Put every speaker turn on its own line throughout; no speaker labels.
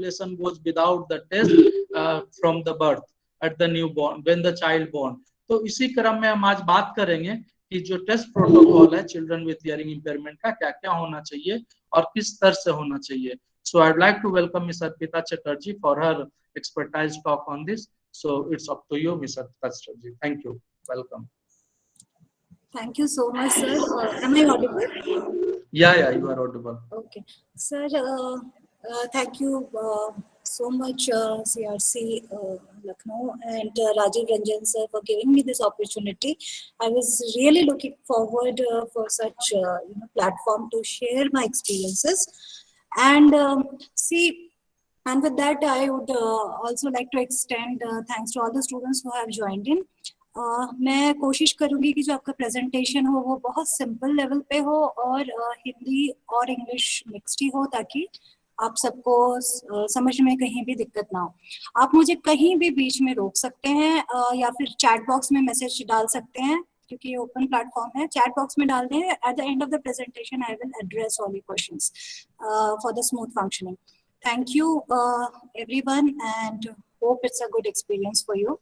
population goes without the test from the birth at the newborn when the child born. तो इसी क्रम में हम आज बात करेंगे कि जो टेस्ट प्रोटोकॉल है चिल्ड्रन विथ हियरिंग इम्पेयरमेंट का क्या क्या होना चाहिए और किस स्तर से होना चाहिए. So I'd like to welcome Ms. Arpita Chatterjee for her expertise talk on this. So it's up to you, Ms. Arpita Chatterjee. Thank you. Welcome.
Thank you so much, sir. Am I audible?
Yeah, you are audible.
Okay, sir. Thank you so much, CRC Lucknow and Rajiv Ranjan sir for giving me this opportunity. I was really looking forward for such platform to share my experiences. And and with that, I would also like to extend thanks to all the students who have joined in. मैं कोशिश करूंगी कि जो आपका presentation हो वो बहुत simple level पे हो और हिंदी और इंग्लिश मिक्स्ड ही हो ताकि आप सबको समझ में कहीं भी दिक्कत ना हो. आप मुझे कहीं भी बीच में रोक सकते हैं या फिर चैट बॉक्स में मैसेज डाल सकते हैं क्योंकि ये ओपन प्लेटफॉर्म है. चैट बॉक्स में डाल दें. At the end of the presentation I will address all your questions for the smooth functioning. Thank you everyone and hope it's a good experience for you.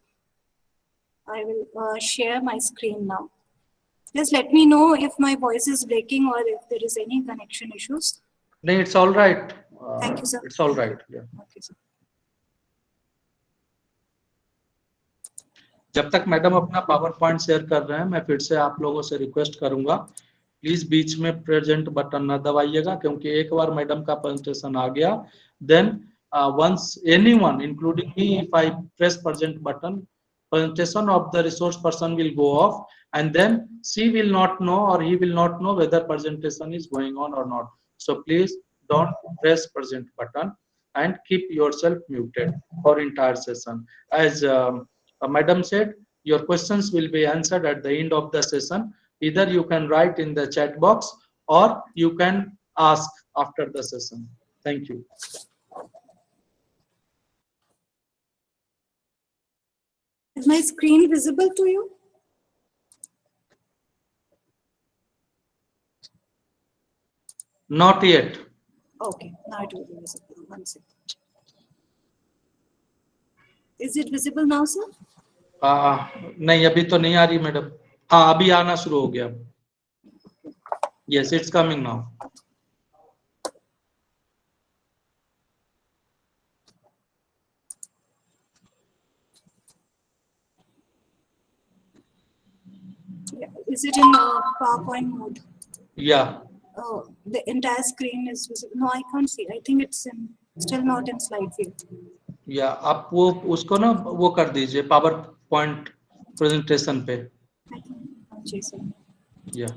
I will share my screen now. Just let me know if my voice is breaking or if there is any connection issues.
No, it's all right.
Thank you, sir.
It's all right. Yeah.
Okay, sir.
जब तक madam अपना power point share कर रहे हैं मैं फिर से आप लोगों से रिक्वेस्ट करूंगा प्लीज बीच में प्रेजेंट बटन ना दबाइएगा क्योंकि एक बार मैडम का प्रेजेंटेशन आ गया then once anyone including me if I press present button presentation of the resource person will go off and then she will not know or he will not know whether presentation is going on or not. So please don't press present button and keep yourself muted for entire session. As madam said, your questions will be answered at the end of the session. Either you can write in the chat box or you can ask after the session. Thank you.
Is my screen visible to you?
Not yet.
Okay, now it will be visible. One second. Is it visible now, sir?
नहीं अभी तो नहीं आ रही madam. हाँ अभी आना शुरू हो गया. Yes, it's coming now.
Is it in PowerPoint mode?
Yeah.
Oh, the entire screen is visible. No, I can't see. I think it's still not in slide view.
Yeah, आप वो उसको ना वो कर दीजिए पावर पॉइंट प्रेजेंटेशन पे.
जी sir.
Yeah.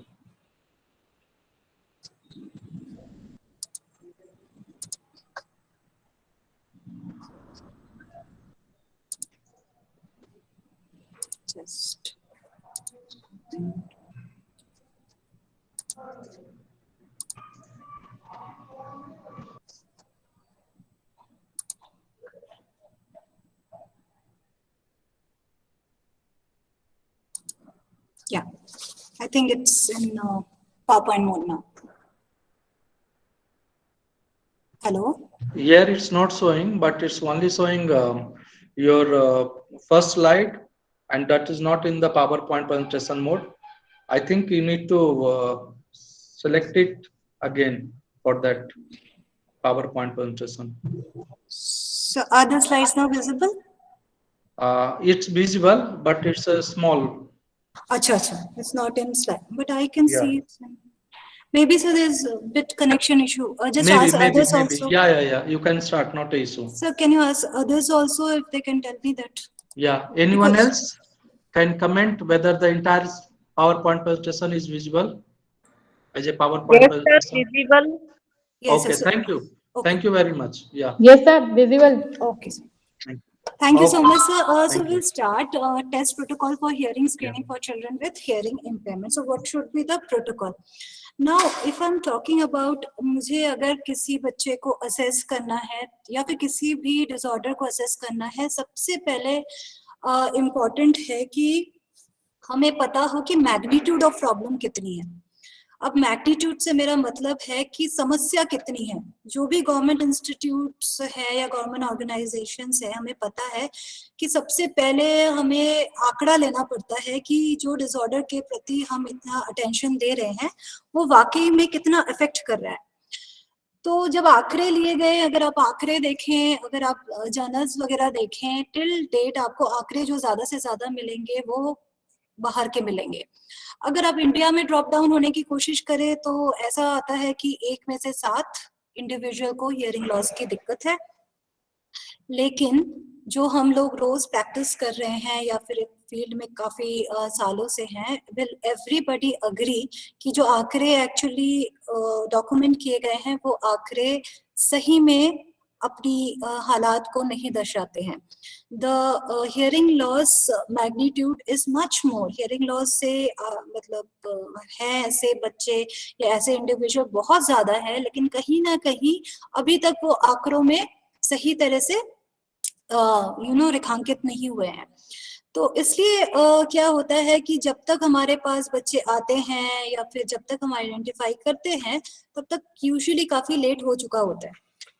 Just. Yeah, I think it's in PowerPoint mode now. Hello?
Here it's not showing, but it's only showing your first slide, and that is not in the PowerPoint presentation mode. I think you need to select it again for that PowerPoint presentation.
So are the slides now visible?
It's visible, but it's small.
Acha, it's not in slide, but I can see it. Maybe so there's a bit connection issue. Just ask others also.
Yeah. You can start, not an issue.
So can you ask others also if they can tell me that?
Yeah. Anyone else can comment whether the entire PowerPoint presentation is visible as a PowerPoint presentation?
Yes, sir, visible.
Yes,
okay,
sir.
thank you.
Okay.
Thank you very much. Yeah.
Yes, sir, visible.
Okay, sir. Thank you so much, sir. So
Thank
we'll
you.
start test protocol for hearing screening for children with hearing impairment. So what should be the protocol? Now, if I'm talking about मुझे अगर किसी बच्चे को assess करना है या फिर किसी भी disorder को assess करना है, सबसे पहले important है कि हमें पता हो कि magnitude of problem कितनी है. अब मैग्नीट्यूड से मेरा मतलब है कि समस्या कितनी है। जो भी गवर्नमेंट इंस्टीट्यूट्स है या गवर्नमेंट ऑर्गेनाइजेशंस है, हमें पता है कि सबसे पहले हमें आंकड़ा लेना पड़ता है कि जो डिसऑर्डर के प्रति हम इतना अटेंशन दे रहे हैं वो वाकई में कितना इफेक्ट कर रहा है। तो जब आंकड़े लिए गए, अगर आप आंकड़े देखें, अगर आप जर्नल्स वगैरह देखें, टिल डेट आपको आंकड़े जो ज्यादा से ज्यादा मिलेंगे वो बाहर के मिलेंगे। अगर आप इंडिया में ड्रॉप डाउन होने की कोशिश करें तो ऐसा आता है कि 1 में से 7 इंडिविजुअल को हियरिंग लॉस की दिक्कत है। लेकिन जो हम लोग रोज प्रैक्टिस कर रहे हैं या फिर फील्ड में काफी सालों से हैं, विल एवरीबडी अग्री कि जो आंकड़े एक्चुअली डॉक्यूमेंट किए गए हैं वो आंकड़े सही में अपनी हालात को नहीं दर्शाते हैं। The hearing loss magnitude is much more. Hearing loss से मतलब है ऐसे बच्चे या ऐसे इंडिविजुअल बहुत ज्यादा है, लेकिन कहीं ना कहीं अभी तक वो आंकड़ों में सही तरह से रेखांकित नहीं हुए हैं। तो इसलिए क्या होता है कि जब तक हमारे पास बच्चे आते हैं या फिर जब तक हम आइडेंटिफाई करते हैं तब तक यूजुअली काफी लेट हो चुका होता है।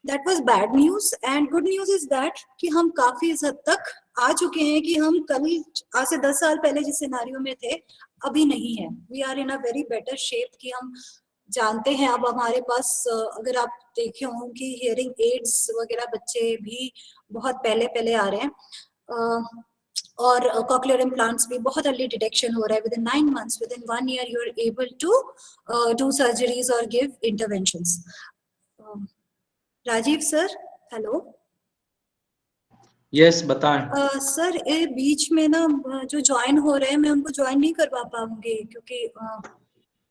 That was bad news, and good news is that कि हम काफी हद तक आ चुके हैं कि हम कल आज से 10 साल पहले जिस सिनेरियो में थे अभी नहीं है। We are in a very better shape कि हम जानते हैं। अब हमारे पास अगर आप देखे हों कि हियरिंग एड्स वगैरह बच्चे भी बहुत पहले आ रहे हैं, और कॉक्लियर इम्प्लांट्स भी बहुत अर्ली डिटेक्शन हो रहा है। Within 9 months, within 1 year you are able to do surgeries और give interventions. Rajiv sir, hello.
Yes, बताएं।
सर ये बीच में ना जो ज्वाइन हो रहे हैं मैं उनको ज्वाइन नहीं करवा पाऊंगी क्योंकि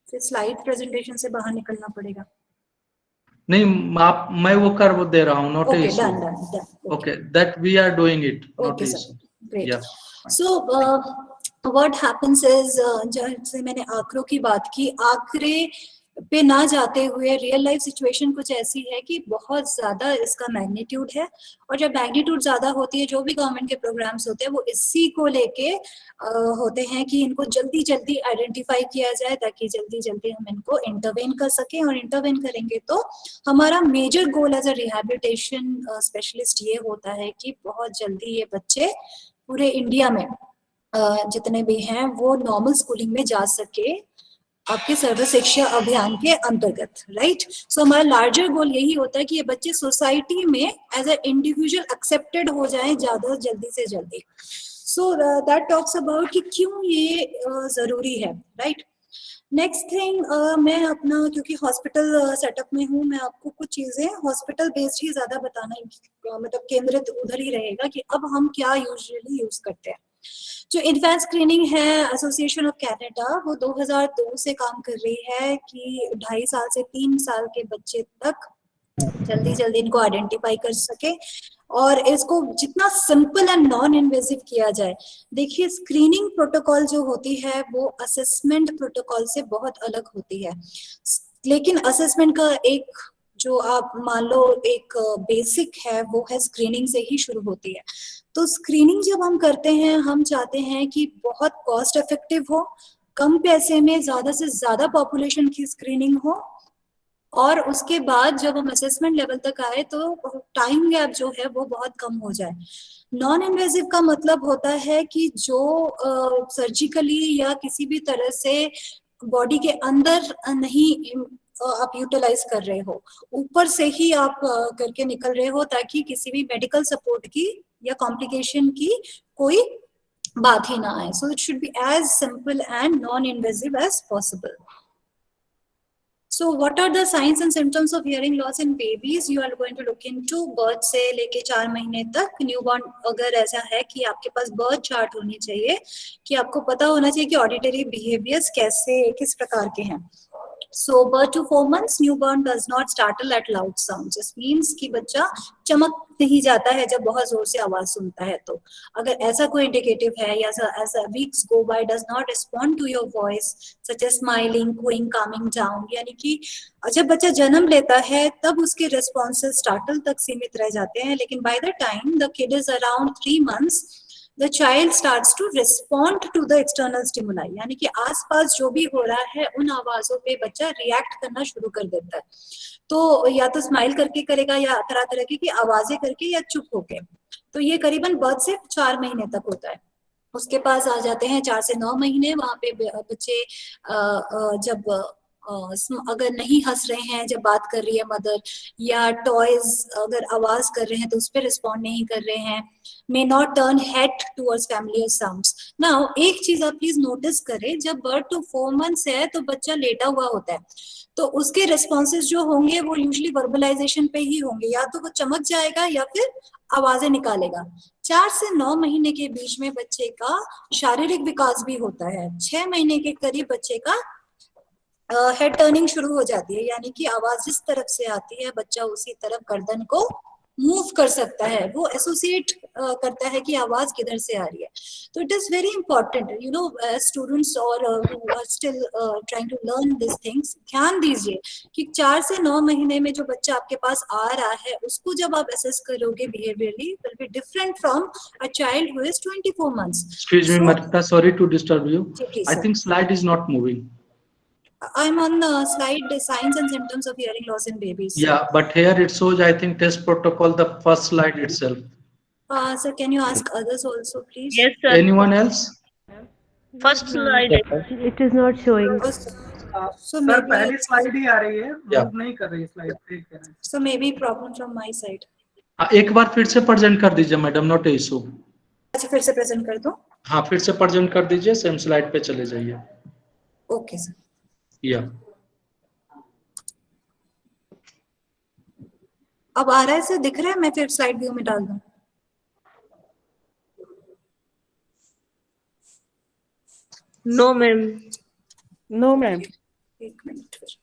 फिर स्लाइड प्रेजेंटेशन से बाहर निकलना पड़ेगा।
नहीं, मैं वो कर वो दे रहा हूँ, note
Okay,
issue.
done.
Okay, that we are doing it. Not
Okay, sir.
issue.
Great.
Yeah.
So, what happens is, जैसे मैंने आंकड़ों की बात की, आंकड़े पे ना जाते हुए रियल लाइफ सिचुएशन कुछ ऐसी है कि बहुत ज्यादा इसका मैग्नीट्यूड है, और जब मैग्नीट्यूड ज्यादा होती है, जो भी गवर्नमेंट के प्रोग्राम्स होते हैं वो इसी को लेके होते हैं कि इनको जल्दी जल्दी आइडेंटिफाई किया जाए ताकि जल्दी जल्दी हम इनको इंटरवेन कर सकें, और इंटरवेन करेंगे तो हमारा major goal as a rehabilitation specialist ये होता है कि बहुत जल्दी ये बच्चे पूरे इंडिया में जितने भी हैं वो नॉर्मल स्कूलिंग में जा सके आपके सर्व शिक्षा अभियान के अंतर्गत, राइट। सो हमारा लार्जर गोल यही होता है कि ये बच्चे सोसाइटी में एज अ इंडिविजुअल एक्सेप्टेड हो जाएं ज्यादा जल्दी से जल्दी। सो दैट टॉक्स अबाउट कि क्यों ये जरूरी है, राइट। नेक्स्ट थिंग, मैं अपना क्योंकि हॉस्पिटल सेटअप में हूँ, मैं आपको कुछ चीजें हॉस्पिटल बेस्ड ही ज्यादा बताना मतलब केंद्रित उधर ही रहेगा कि अब हम क्या यूजुअली यूज करते हैं। जो इन्फेंट स्क्रीनिंग है, एसोसिएशन ऑफ कनाडा वो 2002 से काम कर रही है कि 2.5 साल से 3 साल के बच्चे तक जल्दी जल्दी इनको आइडेंटिफाई कर सके और इसको जितना सिंपल एंड नॉन इन्वेसिव किया जाए। देखिए, स्क्रीनिंग प्रोटोकॉल जो होती है वो असेसमेंट प्रोटोकॉल से बहुत अलग होती है, लेकिन असेसमेंट का एक जो आप मान लो एक बेसिक है वो है स्क्रीनिंग से ही शुरू होती है। तो स्क्रीनिंग जब हम करते हैं, हम चाहते हैं कि बहुत कॉस्ट इफेक्टिव हो, कम पैसे में ज्यादा से ज्यादा पॉपुलेशन की स्क्रीनिंग हो, और उसके बाद जब हम असेसमेंट लेवल तक आए तो टाइम गैप जो है वो बहुत कम हो जाए। नॉन इन्वेसिव का मतलब होता है कि जो सर्जिकली या किसी भी तरह से बॉडी के अंदर नहीं आप यूटिलाइज कर रहे हो, ऊपर से ही आप करके निकल रहे हो ताकि किसी भी मेडिकल सपोर्ट की या कॉम्प्लिकेशन की कोई बात ही ना आए। So it should be as simple and non invasive as possible. So what are the signs and symptoms of hearing loss in babies? You are going to look into birth से लेके 4 महीने तक। न्यूबॉर्न अगर ऐसा है कि आपके पास birth chart होनी चाहिए, कि आपको पता होना चाहिए कि ऑडिटरी बिहेवियर्स कैसे किस प्रकार के हैं। So birth to 4 months, newborn does not startle at loud sounds. This means कि बच्चा चमक नहीं जाता है जब बहुत जोर से आवाज सुनता है। तो अगर ऐसा कोई इंडिकेटिव है या as weeks go by does not respond to your voice such as smiling, cooing, calming down, यानी कि जब बच्चा जन्म लेता है तब उसके responses startle तक सीमित रह जाते हैं, लेकिन by the time the kid is around 3 months the child starts to respond to the external stimuli, यानी कि आसपास जो भी हो रहा है उन आवाजों पे बच्चा रिएक्ट करना शुरू कर देता है। तो या तो स्माइल करके करेगा या तरह तरह की आवाजें करके या चुप होके। तो ये करीबन बर्थ से 4 महीने तक होता है। उसके पास आ जाते हैं 4 से 9 महीने, वहां पे बच्चे जब अगर नहीं हंस रहे हैं जब बात कर रही है मदर, या टॉयज अगर आवाज कर रहे हैं तो उस पर रिस्पॉन्ड नहीं कर रहे हैं, may not turn head towards familiar sounds. Now एक चीज आप प्लीज नोटिस करें, जब बर्थ टू 4 मंथ्स है तो बच्चा लेटा हुआ होता है, तो उसके रिस्पॉन्सेज जो होंगे वो यूजली वर्बलाइजेशन पे ही होंगे, या तो वो चमक जाएगा या फिर आवाजें निकालेगा। 4 से 9 महीने के बीच में बच्चे का शारीरिक विकास भी होता है। 6 महीने के करीब बच्चे का हेड टर्निंग शुरू हो जाती है, यानी कि आवाज जिस तरफ से आती है बच्चा उसी तरफ गर्दन को मूव कर सकता है, वो एसोसिएट करता है कि आवाज किधर से आ रही है। तो it is very important, you know, students और who are still trying to learn this things, ध्यान दीजिए कि 4 से 9 महीने में जो बच्चा आपके पास आ रहा है उसको जब आप असेस करोगे behaviourally will be different from a child who is 24 months.
Excuse me, Marita, sorry to disturb you.
please
I
sir,
think slide is not moving.
I'm on the slide signs and symptoms of hearing loss in babies.
Yeah, but here it shows, I think, test protocol, the first slide itself.
Sir, can you ask others also, please?
Yes, sir.
Anyone else?
First slide.
It is not showing.
So
sir
maybe
पहली slide ही आ रही है,
Yeah.
Move नहीं कर रही slide.
so maybe problem from my side.
एक बार फिर से present कर दीजिए मैडम, नॉट इशू।
अच्छा फिर से प्रेजेंट कर दूं?
हाँ, फिर से प्रेजेंट कर दीजिए, सेम स्लाइड पे चले जाइए।
Okay sir.
या
अब आ रहा है सर, दिख रहा है? मैं फिर स्लाइड व्यू में डाल दूं?
No, ma'am.
No, ma'am.
एक मिनट फिर।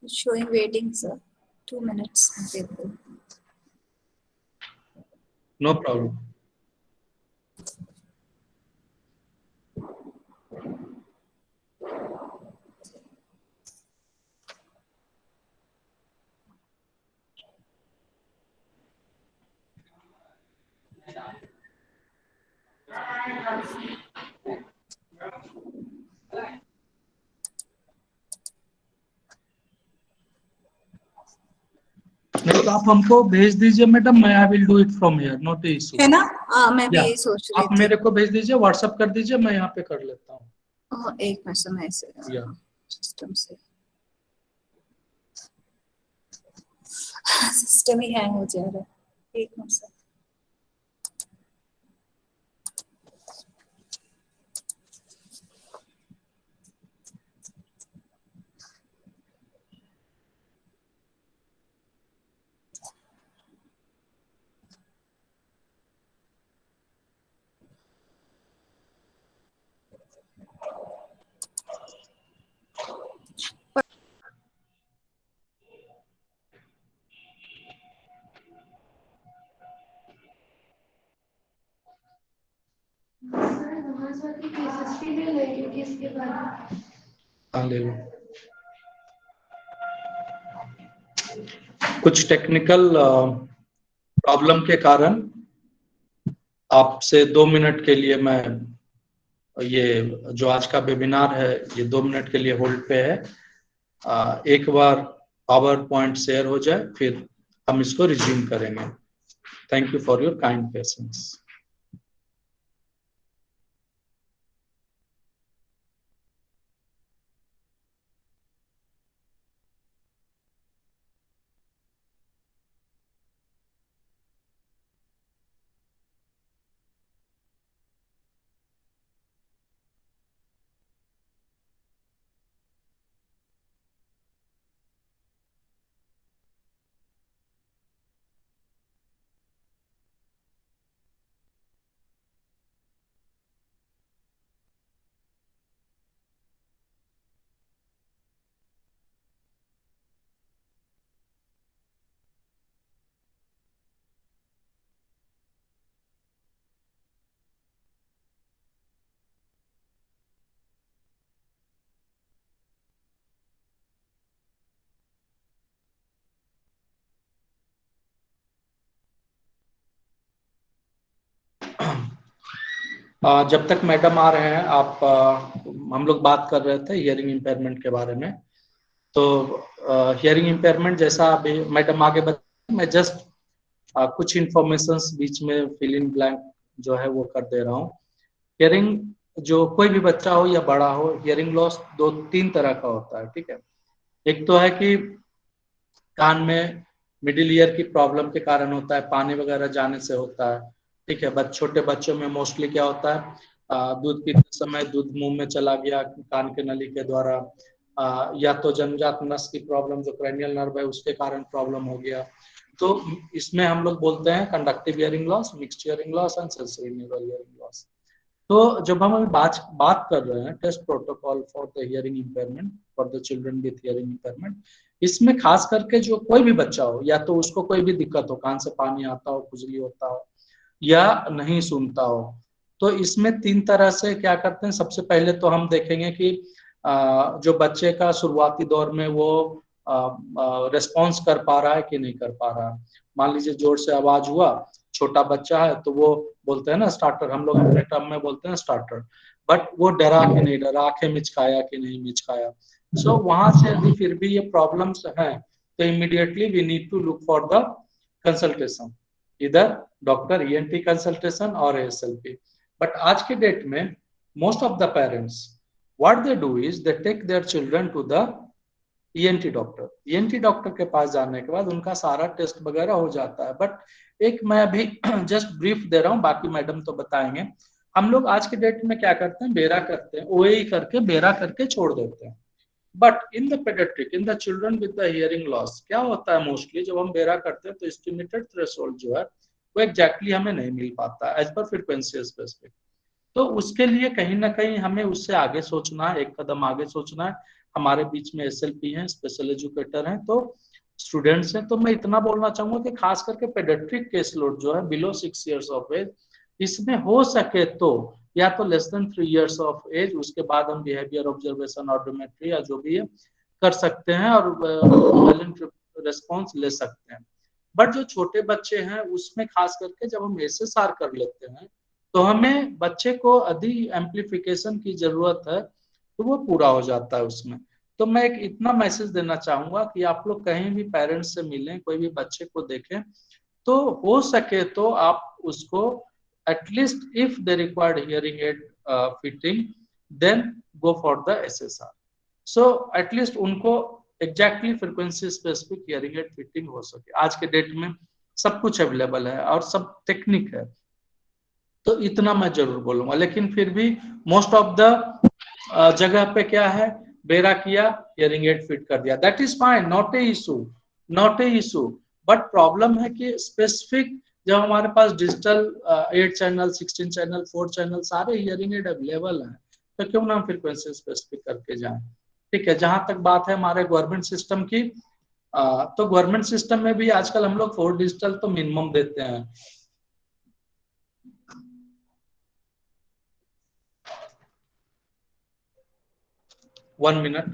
Showing waiting sir, 2 minutes.
No problem. नहीं तो आप हमको भेज दीजिए मैडम, मैं I will do it from here, not issue.
है ना? मैं भी यही सोच रही
आप
थी।
मेरे को भेज दीजिए, व्हाट्सएप कर दीजिए, मैं यहाँ पे कर लेता हूँ।
एक मिनट से मैं इसे
या
सिस्टम से, सिस्टम ही हैंग हो जा रहा है। एक मिनट से।
हाँ ले लो। कुछ टेक्निकल प्रॉब्लम के कारण आपसे 2 मिनट के लिए मैं, ये जो आज का वेबिनार है ये 2 मिनट के लिए होल्ड पे है। एक बार पावर पॉइंट शेयर हो जाए फिर हम इसको रिज्यूम करेंगे। Thank you for your kind patience. जब तक मैडम आ रहे हैं आप हम लोग बात कर रहे थे हियरिंग इम्पेयरमेंट के बारे में। तो हियरिंग इम्पेयरमेंट जैसा अभी मैडम आगे बता, मैं जस्ट कुछ इंफॉर्मेशंस बीच में फिल इन ब्लैंक जो है वो कर दे रहा हूँ। हियरिंग जो कोई भी बच्चा हो या बड़ा हो, हियरिंग लॉस 2-3 तरह का होता है, ठीक है। एक तो है कि कान में मिडिल ईयर की प्रॉब्लम के कारण होता है, पानी वगैरह जाने से होता है, ठीक है। छोटे बच्चों में मोस्टली क्या होता है, दूध पीते समय दूध मुंह में चला गया कान के नली के द्वारा, या तो जन्मजात नस की प्रॉब्लम जो क्रैनियल नर्व है उसके कारण प्रॉब्लम हो गया। तो इसमें हम लोग बोलते हैं conductive hearing loss, mixed hearing loss and sensory neural hearing loss. तो जब हम बात कर रहे हैं test protocol for the hearing impairment for the children with hearing impairment, इसमें खास करके जो कोई भी बच्चा हो, या तो उसको कोई भी दिक्कत हो, कान से पानी आता हो, खुजली होता हो या नहीं सुनता हो, तो इसमें 3 तरह से क्या करते हैं। सबसे पहले तो हम देखेंगे कि जो बच्चे का शुरुआती दौर में वो रिस्पॉन्स कर पा रहा है कि नहीं कर पा रहा है। मान लीजिए जोर से आवाज हुआ, छोटा बच्चा है तो वो बोलते हैं ना स्टार्टर, हम लोग अपने टर्म में बोलते हैं स्टार्टर, बट वो डरा कि नहीं डरा, आंखें मिचकाया कि नहीं मिचकाया। सो वहां से यदि फिर भी ये प्रॉब्लम्स हैं तो immediately we need to look for the consultation, इधर डॉक्टर ईएनटी कंसल्टेशन और एएसएलपी। बट आज के डेट में most of the parents what they do is they take their children to the ENT doctor. ENT doctor के पास जाने के बाद उनका सारा टेस्ट वगैरह हो जाता है। बट एक मैं अभी जस्ट ब्रीफ दे रहा हूँ, बाकी मैडम तो बताएंगे। हम लोग आज के डेट में क्या करते हैं, बेरा करते हैं, ओए करके बेरा करके छोड़ देते हैं। But in the paediatric, in the children with the hearing loss क्या होता है, मोस्टली जब हम बेरा करते हैं तो एस्टिमेटेड थ्रेशोल्ड जो है वो एग्जैक्टली हमें नहीं मिल पाता एज पर फ्रीक्वेंसी स्पेसिफिक। तो उसके लिए कहीं ना कहीं हमें उससे आगे सोचना है, एक कदम आगे सोचना है। हमारे बीच में एसएलपी हैं, स्पेशल एजुकेटर हैं, तो स्टूडेंट्स हैं। तो मैं इतना बोलना चाहूंगा कि खास करके पेडियाट्रिक केस लोड जो है बिलो 6 इयर्स ऑफ एज, इसमें हो सके तो या तो less than 3 years of age, उसके बाद हम बिहेवियर ऑब्जर्वेशन ऑडोमेट्री या जो भी है कर सकते हैं और वैलेंट रेस्पॉन्स ले सकते हैं। बट जो छोटे बच्चे हैं उसमें खास करके जब हम एसएसआर कर लेते हैं तो हमें बच्चे को अधिक एम्पलीफिकेशन की जरूरत है, तो वो पूरा हो जाता है उसमें। तो मैं एक इतना मैसेज देना चाहूंगा कि आप लोग कहीं भी पेरेंट्स से मिलें, कोई भी बच्चे को देखें, तो हो सके तो आप उसको at least if they required hearing aid fitting then go for the SSR. So at least उनको exactly frequency specific hearing aid fitting हो सके। आज के डेट में सब कुछ अवेलेबल है और सब टेक्निक है, तो इतना मैं जरूर बोलूंगा। लेकिन फिर भी मोस्ट ऑफ द जगह पे क्या है, बेरा किया, हियरिंग एड फिट कर दिया, that is fine, not a issue, not a issue. But problem है कि स्पेसिफिक जब हमारे पास डिजिटल 8 चैनल, 16 चैनल, 4 चैनल सारे हियरिंग एड अवेलेबल हैं, तो क्यों ना हम फ्रीक्वेंसी स्पेसिफिक करके जाएं। ठीक है, जहां तक बात है हमारे गवर्नमेंट सिस्टम की, तो गवर्नमेंट सिस्टम में भी आजकल हम लोग 4 डिजिटल तो मिनिमम देते हैं। One minute.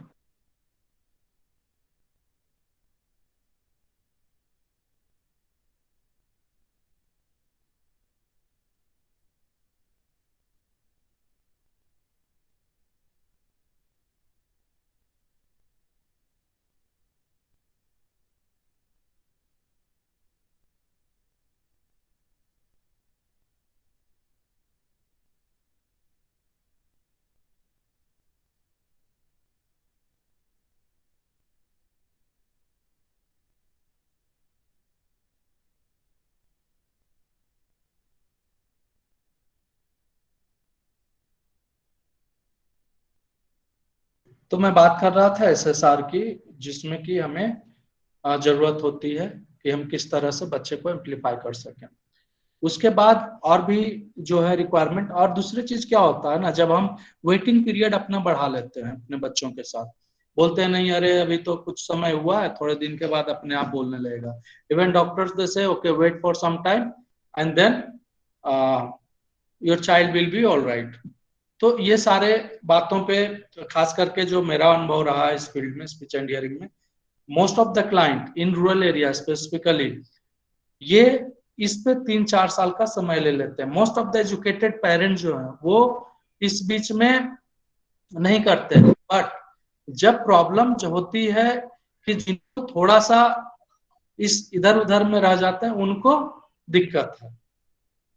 तो मैं बात कर रहा था एसएसआर की, जिसमें कि हमें जरूरत होती है कि हम किस तरह से बच्चे को एम्पलीफाई कर सकें। उसके बाद और भी जो है रिक्वायरमेंट, और दूसरी चीज क्या होता है ना, जब हम वेटिंग पीरियड अपना बढ़ा लेते हैं अपने बच्चों के साथ, बोलते हैं नहीं अरे अभी तो कुछ समय हुआ है, थोड़े दिन के बाद अपने आप बोलने लगेगा। Even doctors they say okay wait for some time and then your child will be all right. तो ये सारे बातों पे खास करके जो मेरा अनुभव रहा है इस फील्ड में, स्पीच एंड हियरिंग में, most of the client in rural area specifically, ये इस पे 3-4 साल का समय ले लेते हैं। Most of the educated parents जो हैं वो इस बीच में नहीं करते, बट जब प्रॉब्लम जो होती है कि जिनको थोड़ा सा इस इधर उधर में रह जाते हैं उनको दिक्कत है।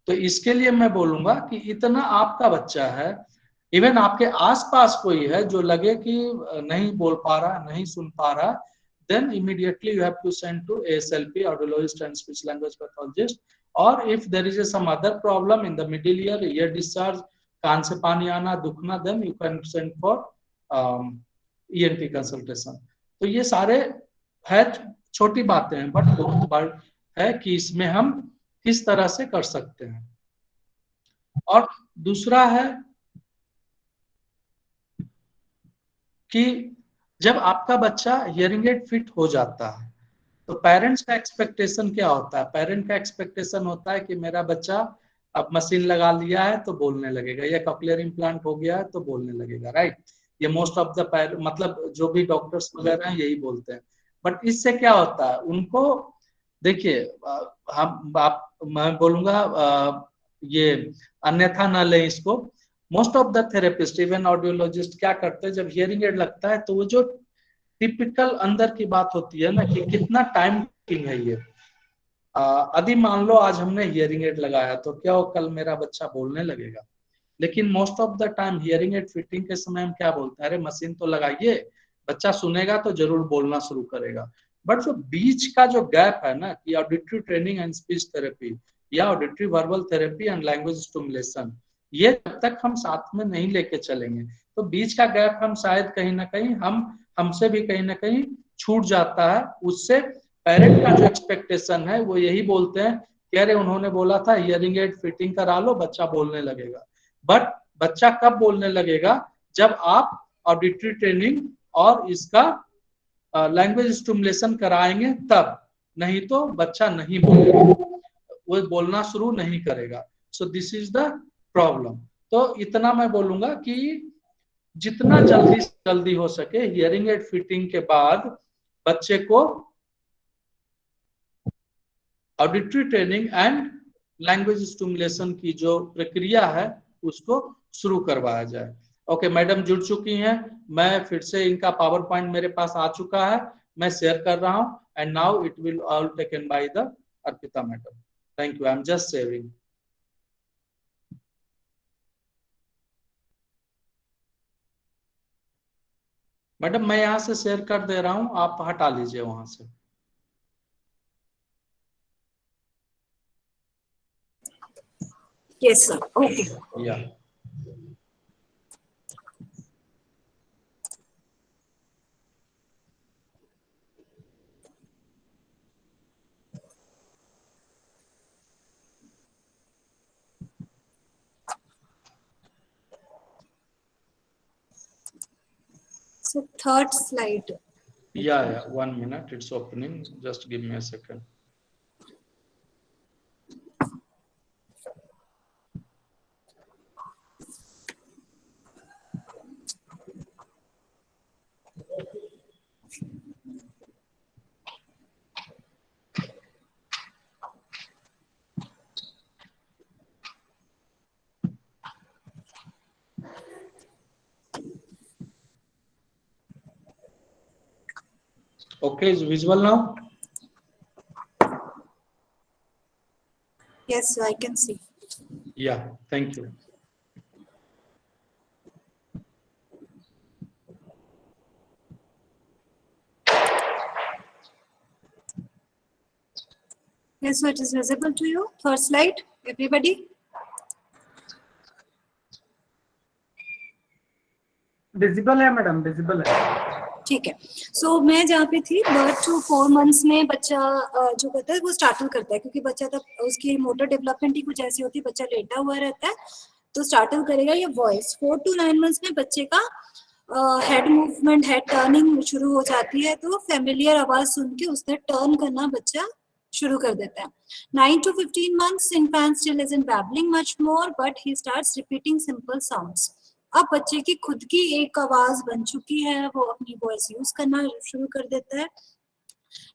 तो इसके लिए मैं बोलूंगा कि इतना आपका बच्चा है, इवन आपके आसपास कोई है जो लगे कि नहीं बोल पा रहा, नहीं सुन पा रहा, then immediately you have to send to ASLP, audiologist and speech language pathologist, or if there is some other problem in the middle ear discharge, कान से पानी आना, दुखना, then you can send for ENT consultation। तो ये सारे है छोटी बातें हैं, बट बहुत बड़ है कि इसमें हम किस तरह से कर सकते हैं। और दूसरा है कि जब आपका बच्चा हियरिंग एड फिट हो जाता है तो पेरेंट्स का एक्सपेक्टेशन क्या होता है? पेरेंट का एक्सपेक्टेशन होता है कि मेरा बच्चा अब मशीन लगा लिया है तो बोलने लगेगा, या कॉक्लियर इम्प्लांट हो गया है तो बोलने लगेगा, राइट? ये मोस्ट ऑफ द मतलब जो भी डॉक्टर्स वगैरह हैं यही बोलते हैं। बट इससे क्या होता है, उनको देखिए मैं बोलूंगा ये अन्यथा न ले इसको। Most of the therapist even audiologist क्या करते हैं, जब हियरिंग एड लगता है तो वो जो टिपिकल अंदर की बात होती है ना कि कितना टाइम टेकिंग है ये। यदि मान लो आज हमने हियरिंग एड लगाया तो क्या वो कल मेरा बच्चा बोलने लगेगा? लेकिन most of the time hearing aid fitting के समय हम क्या बोलते हैं, अरे मशीन तो लगाइए, बच्चा सुनेगा तो जरूर बोलना शुरू करेगा। बट जो बीच का जो गैप है ना कि auditory training and speech therapy या auditory verbal therapy and language stimulation, ये जब तक हम साथ में नहीं लेके चलेंगे तो बीच का गैप हम शायद कहीं ना कहीं हमसे भी कहीं ना कहीं छूट जाता है। उससे पेरेंट का जो एक्सपेक्टेशन है वो यही बोलते हैं कि अरे उन्होंने बोला था हियरिंग एड फिटिंग करा लो, बच्चा बोलने लगेगा। बट बच्चा कब बोलने लगेगा? जब आप ऑडिटरी ट्रेनिंग और इसका लैंग्वेज स्टिमुलेशन कराएंगे तब, नहीं तो बच्चा नहीं बोलेगा, वो बोलना शुरू नहीं करेगा। So this is the problem. तो इतना मैं बोलूंगा कि जितना जल्दी से जल्दी हो सके हियरिंग एड फिटिंग के बाद बच्चे को auditory training and language stimulation की जो प्रक्रिया है उसको शुरू करवाया जाए। ओके, मैडम जुड़ चुकी हैं, मैं फिर से इनका पावर पॉइंट मेरे पास आ चुका है, मैं शेयर कर रहा हूं। And now it will all taken by the Arpita madam. Thank you, I am just sharing. Madam मैं यहां से शेयर कर दे रहा हूं, आप हटा लीजिए वहां से।
Yes, sir. Okay.
या
So third slide.
yeah, 1 minute, it's opening, just give me a second. Okay, is visible now?
Yes, I can see.
Yeah, thank you.
Yes, so it is visible to you. Third slide, everybody.
Visible है madam, visible है।
ठीक है। सो मैं जहाँ पे थी, birth to 4 months में बच्चा जो करता है वो स्टार्टल करता है, क्योंकि बच्चा तब उसकी मोटर डेवलपमेंट ही कुछ ऐसी होती है, बच्चा लेटा हुआ रहता है तो स्टार्टल करेगा ये वॉइस। 4 to 9 months में बच्चे का हेड मूवमेंट, हेड टर्निंग शुरू हो जाती है, तो फेमिलियर आवाज सुन के उससे टर्न करना बच्चा शुरू कर देता है। 9 to 15 months infant still isn't babbling much more, but he starts repeating simple sounds. अब बच्चे की खुद की एक आवाज बन चुकी है, वो अपनी वॉइस यूज करना शुरू कर देता है।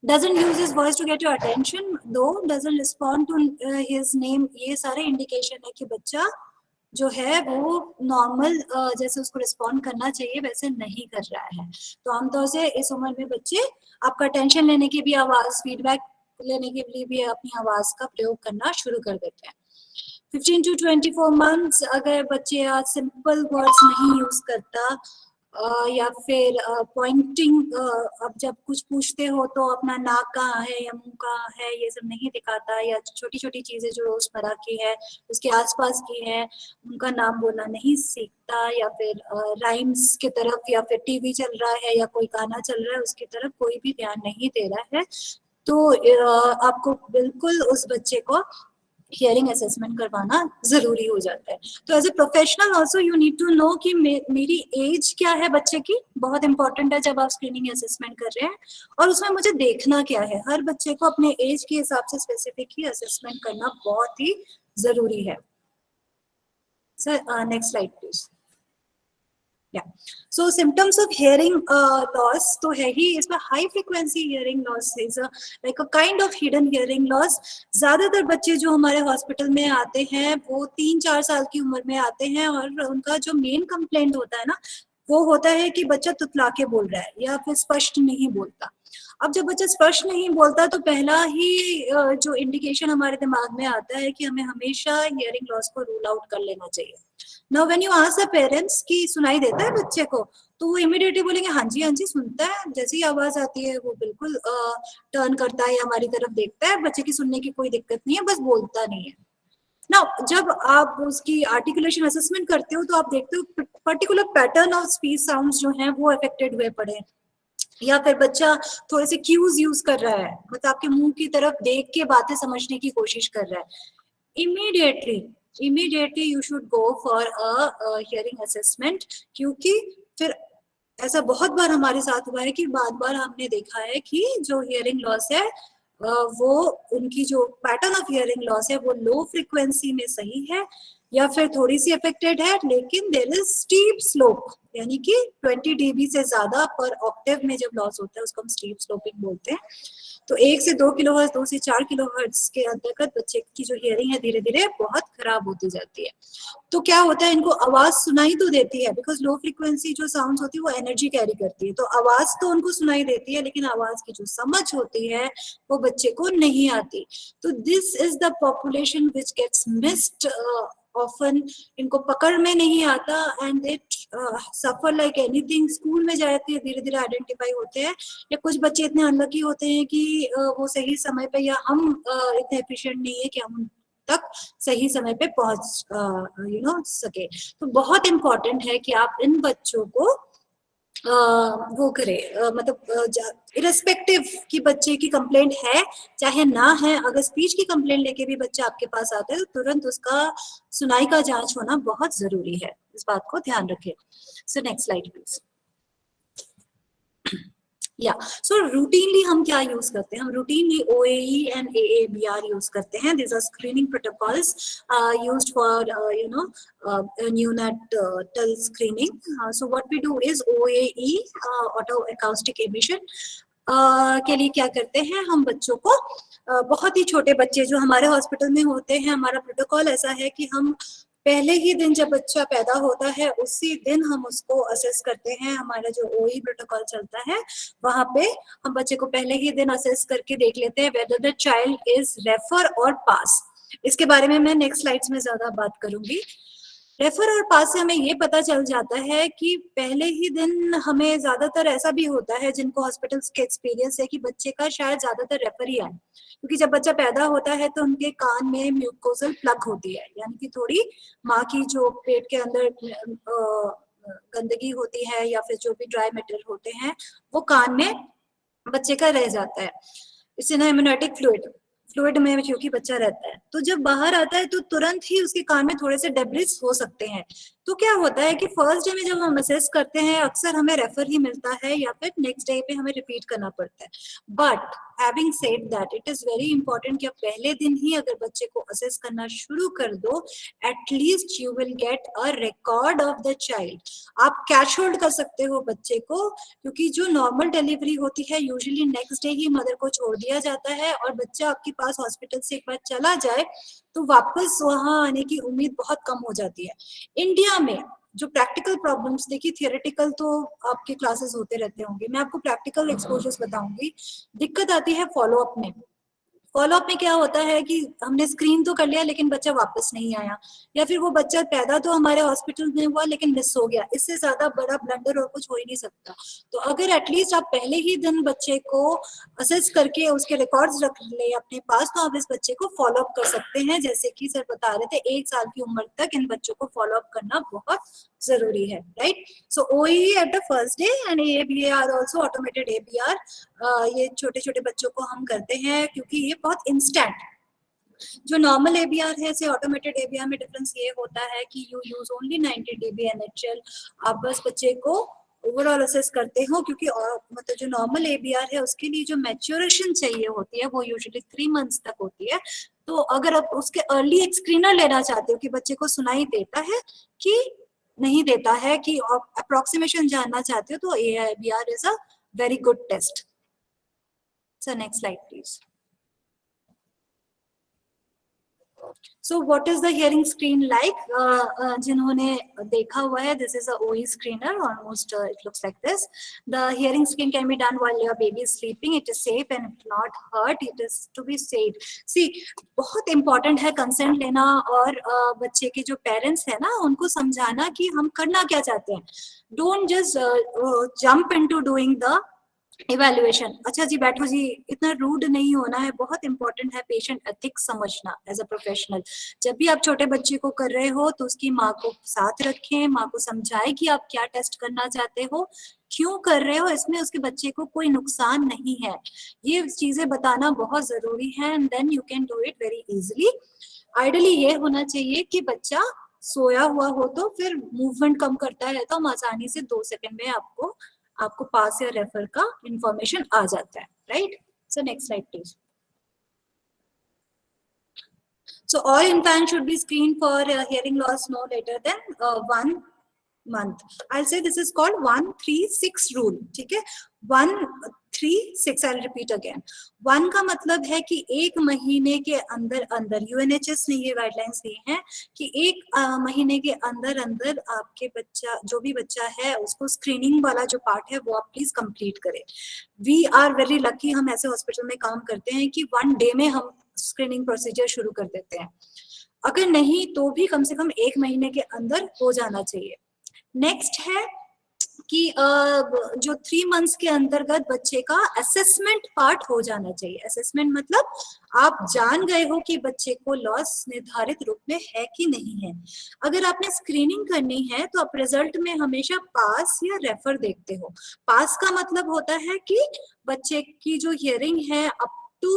doesn't use his voice to get your attention, though doesn't respond to his name, ये सारे इंडिकेशन है कि बच्चा जो है वो नॉर्मल जैसे उसको रिस्पॉन्ड करना चाहिए वैसे नहीं कर रहा है। तो आमतौर से इस उम्र में बच्चे आपका अटेंशन लेने की भी, आवाज फीडबैक लेने के लिए भी अपनी आवाज का प्रयोग करना शुरू कर देते हैं। 15 to 24 months अगर बच्चे सिंपल वर्ड्स नहीं यूज करता या फिर पॉइंटिंग, अब जब कुछ पूछते हो तो अपना नाक कहाँ है या मुंह कहाँ है ये सब नहीं दिखाता, या छोटी छोटी चीजें जो रोजमर्रा की है उसके आसपास की है उनका नाम बोलना नहीं सीखता, या फिर राइम्स की तरफ या फिर टीवी चल रहा है या कोई गाना चल रहा है उसकी तरफ कोई भी ध्यान नहीं दे रहा है, तो आपको बिल्कुल उस बच्चे को हियरिंग असेसमेंट करवाना जरूरी हो जाता है। तो as a professional also you need to know कि मेरी एज क्या है बच्चे की, बहुत इंपॉर्टेंट है जब आप स्क्रीनिंग असेसमेंट कर रहे हैं, और उसमें मुझे देखना क्या है। हर बच्चे को अपने एज के हिसाब से स्पेसिफिक ही असेसमेंट करना बहुत ही जरूरी है। Sir next slide please. Yeah. So symptoms of hearing loss तो है ही, इसमें high frequency hearing loss is like a kind of hidden hearing loss। ज्यादातर बच्चे जो हमारे हॉस्पिटल में आते हैं वो 3-4 साल की उम्र में आते हैं, और उनका जो मेन कंप्लेंट होता है ना वो होता है कि बच्चा तुतला के बोल रहा है या फिर स्पष्ट नहीं बोलता। अब जब बच्चा स्पष्ट नहीं बोलता तो पहला ही जो इंडिकेशन हमारे दिमाग में आता है कि हमें हमेशा हियरिंग लॉस को रूल आउट कर लेना चाहिए। Now when you ask the parents कि सुनाई देता है बच्चे को, तो वो इमीडिएटली बोलेंगे हाँ जी सुनता है, जैसे ही आवाज आती है वो बिल्कुल टर्न करता है या हमारी तरफ देखता है, बच्चे की सुनने की कोई दिक्कत नहीं है, बस बोलता नहीं है। ना जब आप उसकी आर्टिकुलेशन असेसमेंट करते हो तो आप देखते हो particular pattern of speech sounds जो हैं वो अफेक्टेड हुए पड़े, या फिर बच्चा थोड़े से क्यूज यूज कर रहा है, मतलब आपके मुंह की तरफ देख के बातें समझने की कोशिश कर रहा है। immediately you should go for a hearing assessment, क्योंकि फिर ऐसा बहुत बार हमारे साथ हुआ है कि बार हमने देखा है कि जो हियरिंग लॉस है वो उनकी जो पैटर्न ऑफ हियरिंग लॉस है वो लो फ्रीक्वेंसी में सही है या फिर थोड़ी सी अफेक्टेड है, लेकिन देयर इज स्टीप स्लोप, यानी कि 20 dB से ज्यादा पर ऑक्टेव में जब लॉस होता है उसको हम स्टीप स्लोपिंग बोलते हैं। तो 1 से 2 किलोहर्ट्ज 2 से 4 किलोहर्ट्ज के अंतर्गत बच्चे की जो हियरिंग है धीरे धीरे बहुत खराब होती जाती है। तो क्या होता है, इनको आवाज सुनाई तो देती है, बिकॉज लो फ्रीक्वेंसी जो साउंड्स होती है वो एनर्जी कैरी करती है, तो आवाज तो उनको सुनाई देती है, लेकिन आवाज की जो समझ होती है वो बच्चे को नहीं आती। तो this is the population which gets missed often, इनको पकड़ में नहीं आता and they suffer like anything. School में जाते हैं धीरे धीरे आइडेंटिफाई होते हैं, या कुछ बच्चे इतने अनलकी होते हैं कि वो सही समय पे, या हम इतने एफिशिएंट नहीं है कि हम तक सही समय पे पहुंच सके। तो बहुत इम्पोर्टेंट है कि आप इन बच्चों को वो करें, मतलब इरेस्पेक्टिव कि बच्चे की कंप्लेंट है चाहे ना है, अगर स्पीच की कंप्लेंट लेके भी बच्चा आपके पास आता है तो तुरंत उसका सुनाई का जांच होना बहुत जरूरी है, इस बात को ध्यान रखें। So next slide please. Yeah so routinely हम क्या यूज करते हैं, हम routinely OAE and AABR use करते हैं। This are screening protocols used for neonatal screening. So what we do is OAE auto acoustic emission के लिए क्या करते हैं, हम बच्चों को बहुत ही छोटे बच्चे जो हमारे हॉस्पिटल में होते हैं, हमारा प्रोटोकॉल ऐसा है कि हम पहले ही दिन जब बच्चा पैदा होता है उसी दिन हम उसको असेस करते हैं। हमारा जो OAE प्रोटोकॉल चलता है वहां पे हम बच्चे को पहले ही दिन असेस करके देख लेते हैं whether the child is refer और पास। इसके बारे में मैं नेक्स्ट स्लाइड्स में ज्यादा बात करूंगी। रेफर और पास से हमें ये पता चल जाता है कि पहले ही दिन हमें ज्यादातर ऐसा भी होता है जिनको हॉस्पिटल्स के एक्सपीरियंस है कि बच्चे का शायद ज्यादातर रेफर ही आए, क्योंकि जब बच्चा पैदा होता है तो उनके कान में म्यूकोसल प्लग होती है, यानी कि थोड़ी माँ की जो पेट के अंदर गंदगी होती है या फिर जो भी ड्राई मैटर होते हैं वो कान में बच्चे का रह जाता है। इससे ना हेमोनेटिक फ्लूइड में क्योंकि बच्चा रहता है, तो जब बाहर आता है तो तुरंत ही उसके कान में थोड़े से डेब्रिस हो सकते हैं। तो क्या होता है कि फर्स्ट डे में जब हम असेस करते हैं अक्सर हमें रेफर ही मिलता है या फिर नेक्स्ट डे पे हमें रिपीट करना पड़ता है। But having said that it is very important कि आप पहले दिन ही अगर बच्चे को असेस करना शुरू कर दो, at least you will get a record of the child. आप कैच होल्ड कर सकते हो बच्चे को, क्योंकि जो नॉर्मल डिलीवरी होती है यूजुअली नेक्स्ट डे ही मदर को छोड़ दिया जाता है, और बच्चा आपके पास हॉस्पिटल से एक बार चला जाए तो वापस वहां आने की उम्मीद बहुत कम हो जाती है। इंडिया में जो प्रैक्टिकल प्रॉब्लम्स, देखिए थियोरेटिकल तो आपके क्लासेस होते रहते होंगे, मैं आपको प्रैक्टिकल एक्सपोजर्स बताऊंगी। दिक्कत आती है फॉलोअप में। फॉलोअप में क्या होता है कि हमने स्क्रीन तो कर लिया लेकिन बच्चा वापस नहीं आया, या फिर वो बच्चा पैदा तो हमारे हॉस्पिटल में हुआ लेकिन मिस हो गया। इससे ज्यादा बड़ा ब्लंडर और कुछ हो ही नहीं सकता। तो अगर एटलीस्ट आप पहले ही दिन बच्चे को असेस करके उसके रिकॉर्ड्स रख ले अपने पास, तो आप इस बच्चे को फॉलो अप कर सकते हैं। जैसे कि सर बता रहे थे 1 साल की उम्र तक इन बच्चों को फॉलो अप करना बहुत जरूरी है, right. So OEE at the first day and ABR also automated ABR, ये छोटे छोटे बच्चों को हम करते हैं क्योंकि ये बहुत इंस्टेंट। जो नॉर्मल ABR है से ऑटोमेटेड ABR में डिफरेंस ये होता है कि you use only 90 dB NHL। आप बस बच्चे को ओवरऑल असेस करते हो, क्योंकि मतलब जो नॉर्मल ABR है उसके लिए जो मैच्योरेशन चाहिए होती है वो यूजुअली 3 मंथ्स तक होती है। तो अगर आप उसके अर्ली एक स्क्रीनर लेना चाहते हो कि बच्चे को सुनाई देता है कि नहीं देता है, कि अप्रोक्सीमेशन जानना चाहते हो, तो ABR is a very good test. So next slide please. So what is the hearing screen like? जिन्होंने देखा हुआ है, this is a OE screener, almost it looks like this. The hearing screen can be done while your baby is sleeping. It is safe and it will not hurt. It is to be safe. See, बहुत important है consent लेना, और बच्चे के जो parents है ना उनको समझाना कि हम करना क्या चाहते हैं। Don't just jump into doing the evaluation. अच्छा जी बैठो जी, इतना रूड नहीं होना है। बहुत इंपॉर्टेंट है पेशेंट एथिक्स समझना एज अ प्रोफेशनल। जब भी आप छोटे बच्चे को कर रहे हो तो उसकी माँ को साथ रखें, माँ को समझाएं कि आप क्या टेस्ट करना चाहते हो, क्यों कर रहे हो, इसमें उसके बच्चे को कोई नुकसान नहीं है। ये चीजें बताना बहुत जरूरी है, and then you can do it very easily. Ideally ये होना चाहिए कि बच्चा सोया हुआ हो तो फिर मूवमेंट कम करता है तो हम आसानी से 2 सेकंड में आपको पास या रेफर का इंफॉर्मेशन आ जाता है, right. So next slide please. So all infants should be screened for hearing loss no later than 1 month. I'll say this is called 1-3-6 rule, ठीक है। 1-3-6, I'll repeat again. 1 का मतलब है कि 1 महीने के अंदर अंदर, UNHS ने ये गाइडलाइंस दी हैं कि 1 महीने के अंदर अंदर आपके बच्चा, जो भी बच्चा है उसको स्क्रीनिंग वाला जो पार्ट है वो आप प्लीज कंप्लीट करें। वी आर वेरी लकी, हम ऐसे हॉस्पिटल में काम करते हैं कि 1 डे में हम स्क्रीनिंग प्रोसीजर शुरू कर देते हैं। अगर नहीं तो भी कम से कम 1 महीने के अंदर हो जाना चाहिए। नेक्स्ट है कि जो 3 मंथ्स के अंतर्गत बच्चे का असेसमेंट पार्ट हो जाना चाहिए। असेसमेंट मतलब आप जान गए हो कि बच्चे को लॉस निर्धारित रूप में है कि नहीं है। अगर आपने स्क्रीनिंग करनी है तो आप रिजल्ट में हमेशा पास या रेफर देखते हो। पास का मतलब होता है कि बच्चे की जो हियरिंग है अप टू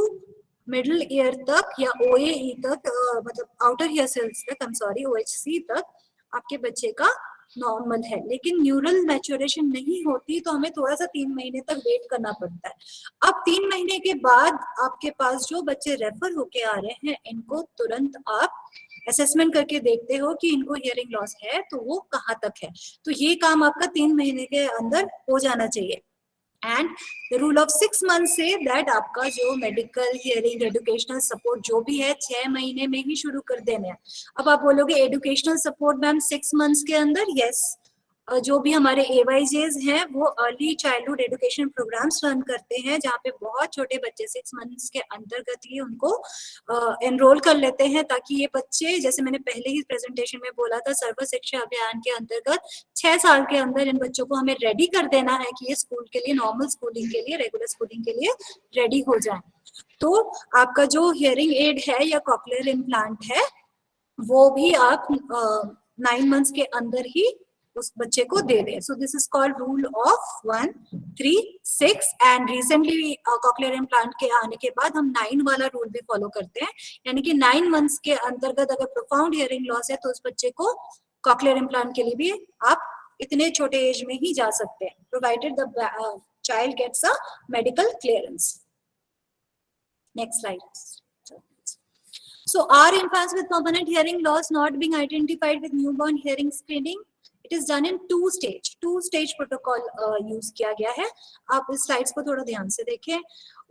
मिडिल ईयर तक या OAE तक, मतलब आउटर ईयर सेल्स तक, OHC तक आपके बच्चे का नॉर्मल है, लेकिन न्यूरल मैच्योरेशन नहीं होती तो हमें थोड़ा सा 3 महीने तक वेट करना पड़ता है। अब 3 महीने के बाद आपके पास जो बच्चे रेफर होके आ रहे हैं इनको तुरंत आप असेसमेंट करके देखते हो कि इनको हियरिंग लॉस है तो वो कहाँ तक है। तो ये काम आपका 3 महीने के अंदर हो जाना चाहिए। And the rule of 6 month say that आपका जो मेडिकल हियरिंग एजुकेशनल सपोर्ट जो भी है 6 महीने में ही शुरू कर देने हैं। अब आप बोलोगे एजुकेशनल सपोर्ट मैम 6 मंथ्स के अंदर, यस। जो भी हमारे AYJs हैं वो early childhood education programmes run करते हैं जहाँ पे बहुत छोटे बच्चे 6 मंथ्स के अंतर्गत ही उनको एनरोल कर लेते हैं, ताकि ये बच्चे, जैसे मैंने पहले ही प्रेजेंटेशन में बोला था, सर्व शिक्षा अभियान के अंतर्गत 6 साल के अंदर इन बच्चों को हमें रेडी कर देना है कि ये स्कूल के लिए, नॉर्मल स्कूलिंग के लिए, रेगुलर स्कूलिंग के लिए रेडी हो जाए। तो आपका जो हियरिंग एड है या कॉक्लियर इम्प्लांट है वो भी आप 9 मंथ्स के अंदर ही उस बच्चे को दे दें। So this is called rule of 1-3-6 and recently cochlear implant के आने के बाद हम 9 वाला रूल भी फॉलो करते हैं, यानी कि 9 मंथ्स के अंतर्गत अगर प्रोफाउंड हियरिंग लॉस है तो उस बच्चे को कॉकलियर इम्प्लांट के लिए भी आप इतने छोटे एज में ही जा सकते हैं, provided the child gets a medical clearance. Next slide. So are infants with permanent hearing loss not being identified with newborn hearing screening? It is done in two stage protocol use किया गया है. आप इस slides को थोड़ा ध्यान से देखें.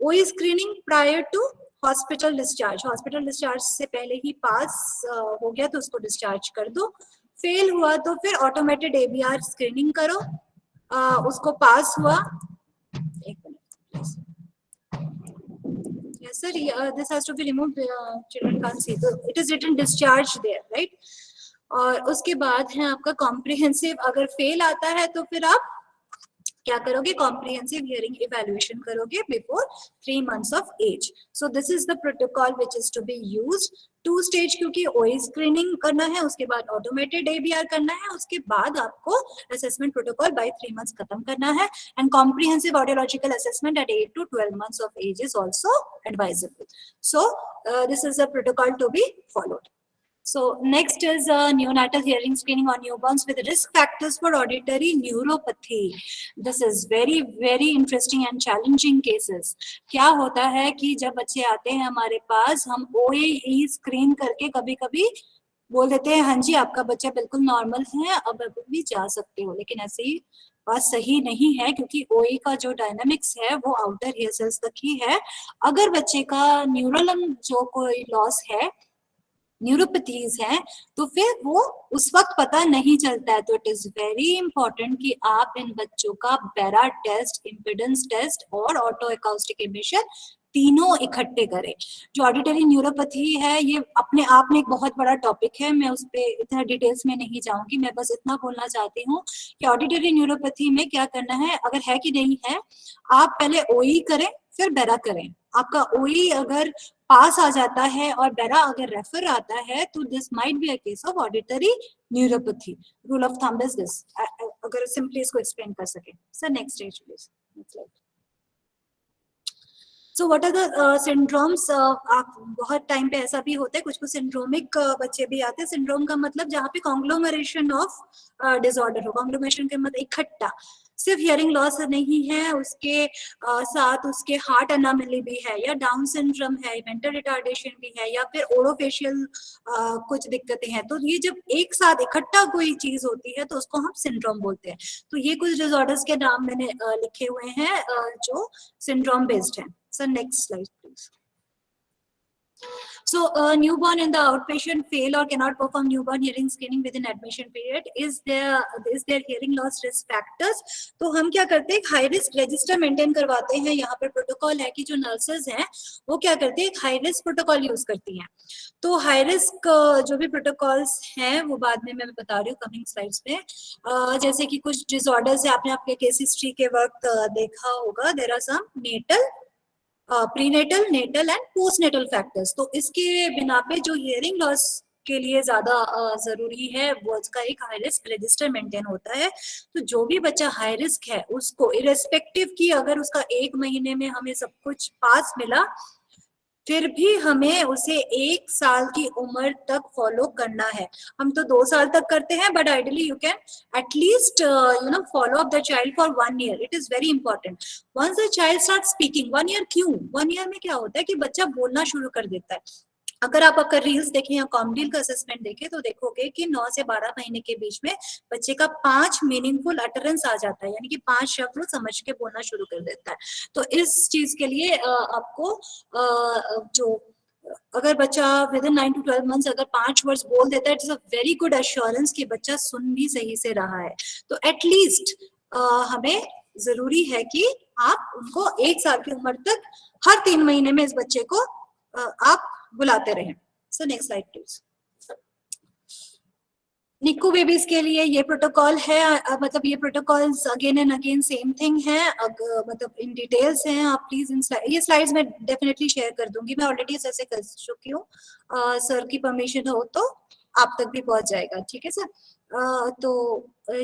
OE screening prior to hospital discharge. Hospital discharge से पहले ही पास हो गया तो उसको डिस्चार्ज कर दो. फेल हुआ तो फिर ऑटोमेटेड ABR स्क्रीनिंग करो. उसको पास हुआ. एक minute. Yes, sir. This has to be removed. Children can't see. So it is written discharge there, right? और उसके बाद है आपका कॉम्प्रिहेंसिव. अगर फेल आता है तो फिर आप क्या करोगे? कॉम्प्रिहेंसिव हियरिंग इवैल्यूएशन करोगे before 3 months of age. So this is the protocol which is to be used. 2 stage क्योंकि OE स्क्रीनिंग करना है, उसके बाद ऑटोमेटेड ABR करना है, उसके बाद आपको असेसमेंट प्रोटोकॉल बाय 3 months खत्म करना है. And comprehensive audiological assessment at 8 to 12 months of age is also advisable. So this is a protocol to be followed. So next is neonatal hearing screening on newborns with risk factors for auditory neuropathy. This is very interesting and challenging cases. क्या होता है कि जब बच्चे आते हैं हमारे पास, हम OE स्क्रीन करके कभी-कभी बोल देते हैं हाँ जी आपका बच्चा बिल्कुल नॉर्मल है, अब भी जा सकते हो, लेकिन ऐसे ही बात सही नहीं है क्योंकि OE का जो डायनामिक्स है वो आउटर हेयर सेल्स तक ही है. अगर बच्चे का न्यूरल जो कोई लॉस है, न्यूरोपैथीज हैं, तो फिर वो उस वक्त पता नहीं चलता है. तो इट इज वेरी इंपॉर्टेंट कि आप इन बच्चों का बैरा टेस्ट, इम्पिडेंस टेस्ट और ऑटो अकाउस्टिक एमिशन तीनों इकट्ठे करें. जो ऑडिटरी न्यूरोपैथी है ये अपने आप में एक बहुत बड़ा टॉपिक है, मैं उस पर इतना डिटेल्स में नहीं जाऊंगी. मैं बस इतना बोलना चाहती हूँ कि ऑडिटरी न्यूरोपैथी में क्या करना है, अगर है कि नहीं है, आप पहले OE करें फिर बेरा करें. आपका OE अगर पास आ जाता है और बेरा अगर रेफर आता है तो this might be a case of auditory neuropathy. Rule of thumb is this, अगर सिंपली इसको एक्सप्लेन कर सके. Sir next stage please. Next slide. So what are the syndromes. आप बहुत टाइम पे ऐसा भी होता है कुछ कुछ सिंड्रोमिक बच्चे भी आते हैं. सिंड्रोम का मतलब जहाँ पे कॉन्ग्लोमरेशन ऑफ डिसऑर्डर हो. कॉन्ग्लोमरेशन के मतलब इकट्ठा. सिर्फ हियरिंग लॉस नहीं है, उसके साथ उसके हार्ट एनामली भी है, या डाउन सिंड्रोम है, मेंटल रिटार्डेशन भी है, या फिर ओरोफेशियल कुछ दिक्कतें हैं. तो ये जब एक साथ इकट्ठा कोई चीज होती है तो उसको हम सिंड्रोम बोलते हैं. तो ये कुछ डिसऑर्डर्स के नाम मैंने लिखे हुए हैं जो सिंड्रोम बेस्ड है. So next slide please. So newborn in the outpatient fail or cannot perform newborn hearing screening within admission period. Is there hearing loss risk factors? तो हम क्या करते हैं, हाई रिस्क रजिस्टर मेंटेन करवाते हैं. यहाँ पर प्रोटोकॉल है कि जो नर्सेज हैं वो क्या करती है, हाई रिस्क प्रोटोकॉल यूज करती हैं. तो हाई रिस्क जो भी प्रोटोकॉल्स हैं वो बाद में मैं बता रही हूँ कमिंग स्लाइड्स में. जैसे कि कुछ डिसऑर्डर्स है, आपने आपके केस हिस्ट्री के वक्त देखा होगा. There are some natal, prenatal, natal and postnatal factors. तो इसके बिना पे जो हियरिंग लॉस के लिए ज्यादा जरूरी है वो उसका एक हाई रिस्क रजिस्टर मेंटेन होता है. तो जो भी बच्चा हाई रिस्क है उसको इरेस्पेक्टिव की अगर उसका 1 महीने में हमें सब कुछ पास मिला, फिर भी हमें उसे 1 साल की उम्र तक फॉलो करना है. हम तो 2 साल तक करते हैं, but ideally you can at least follow up the child for 1 year. It is very important. Once the child start speaking, 1 year क्यों, 1 year में क्या होता है कि बच्चा बोलना शुरू कर देता है. अगर आप अगर रील्स देखें या कॉमडील का असेसमेंट देखें तो देखोगे कि 9 से 12 महीने के बीच में बच्चे का 5 मीनिंगफुल अटरेंस आ जाता है, यानी कि 5 शब्द वो समझ के बोलना शुरू कर देता है. तो इस चीज के लिए आपको जो अगर बच्चा विद इन 9 to 12 months अगर 5 वर्ड्स बोल देता है, it is a very good assurance कि बच्चा सुन भी सही से रहा है. तो एटलीस्ट हमें जरूरी है कि आप उनको 1 साल की उम्र तक हर 3 महीने में इस बच्चे को आप बुलाते रहें. सो next slide please. Nikku babies के लिए ये प्रोटोकॉल है, मतलब ये protocols again and again same thing है, मतलब इन डिटेल्स हैं. आप प्लीज इन ये स्लाइड्स में डेफिनेटली शेयर कर दूंगी, मैं ऑलरेडी ऐसे कर चुकी हूँ. सर की परमिशन हो तो आप तक भी पहुंच जाएगा. ठीक है सर. तो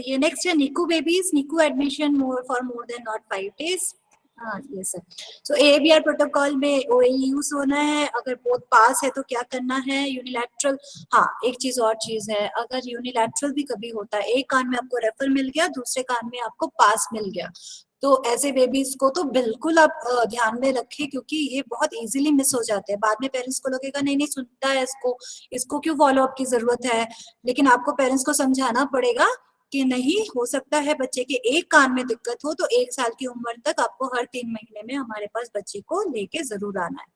ये नेक्स्ट है निक्कू babies. Nikku admission for more than not 5 days. हाँ यस सर। सो ABR प्रोटोकॉल में OAE यूज होना है। अगर बोथ पास है तो क्या करना है, यूनिलैटरल। हाँ एक चीज है, अगर यूनिलैटरल भी कभी होता है, एक कान में आपको रेफर मिल गया, दूसरे कान में आपको पास मिल गया, तो ऐसे बेबीज को तो बिल्कुल आप ध्यान में रखें, क्योंकि ये बहुत इजीली मिस हो जाते हैं। बाद में पेरेंट्स को लगेगा नहीं नहीं सुनता है इसको क्यों फॉलो अप की जरूरत है, लेकिन आपको पेरेंट्स को समझाना पड़ेगा कि नहीं, हो सकता है बच्चे के एक कान में दिक्कत हो, तो 1 साल की उम्र तक आपको हर 3 महीने में हमारे पास बच्चे को लेके जरूर आना है।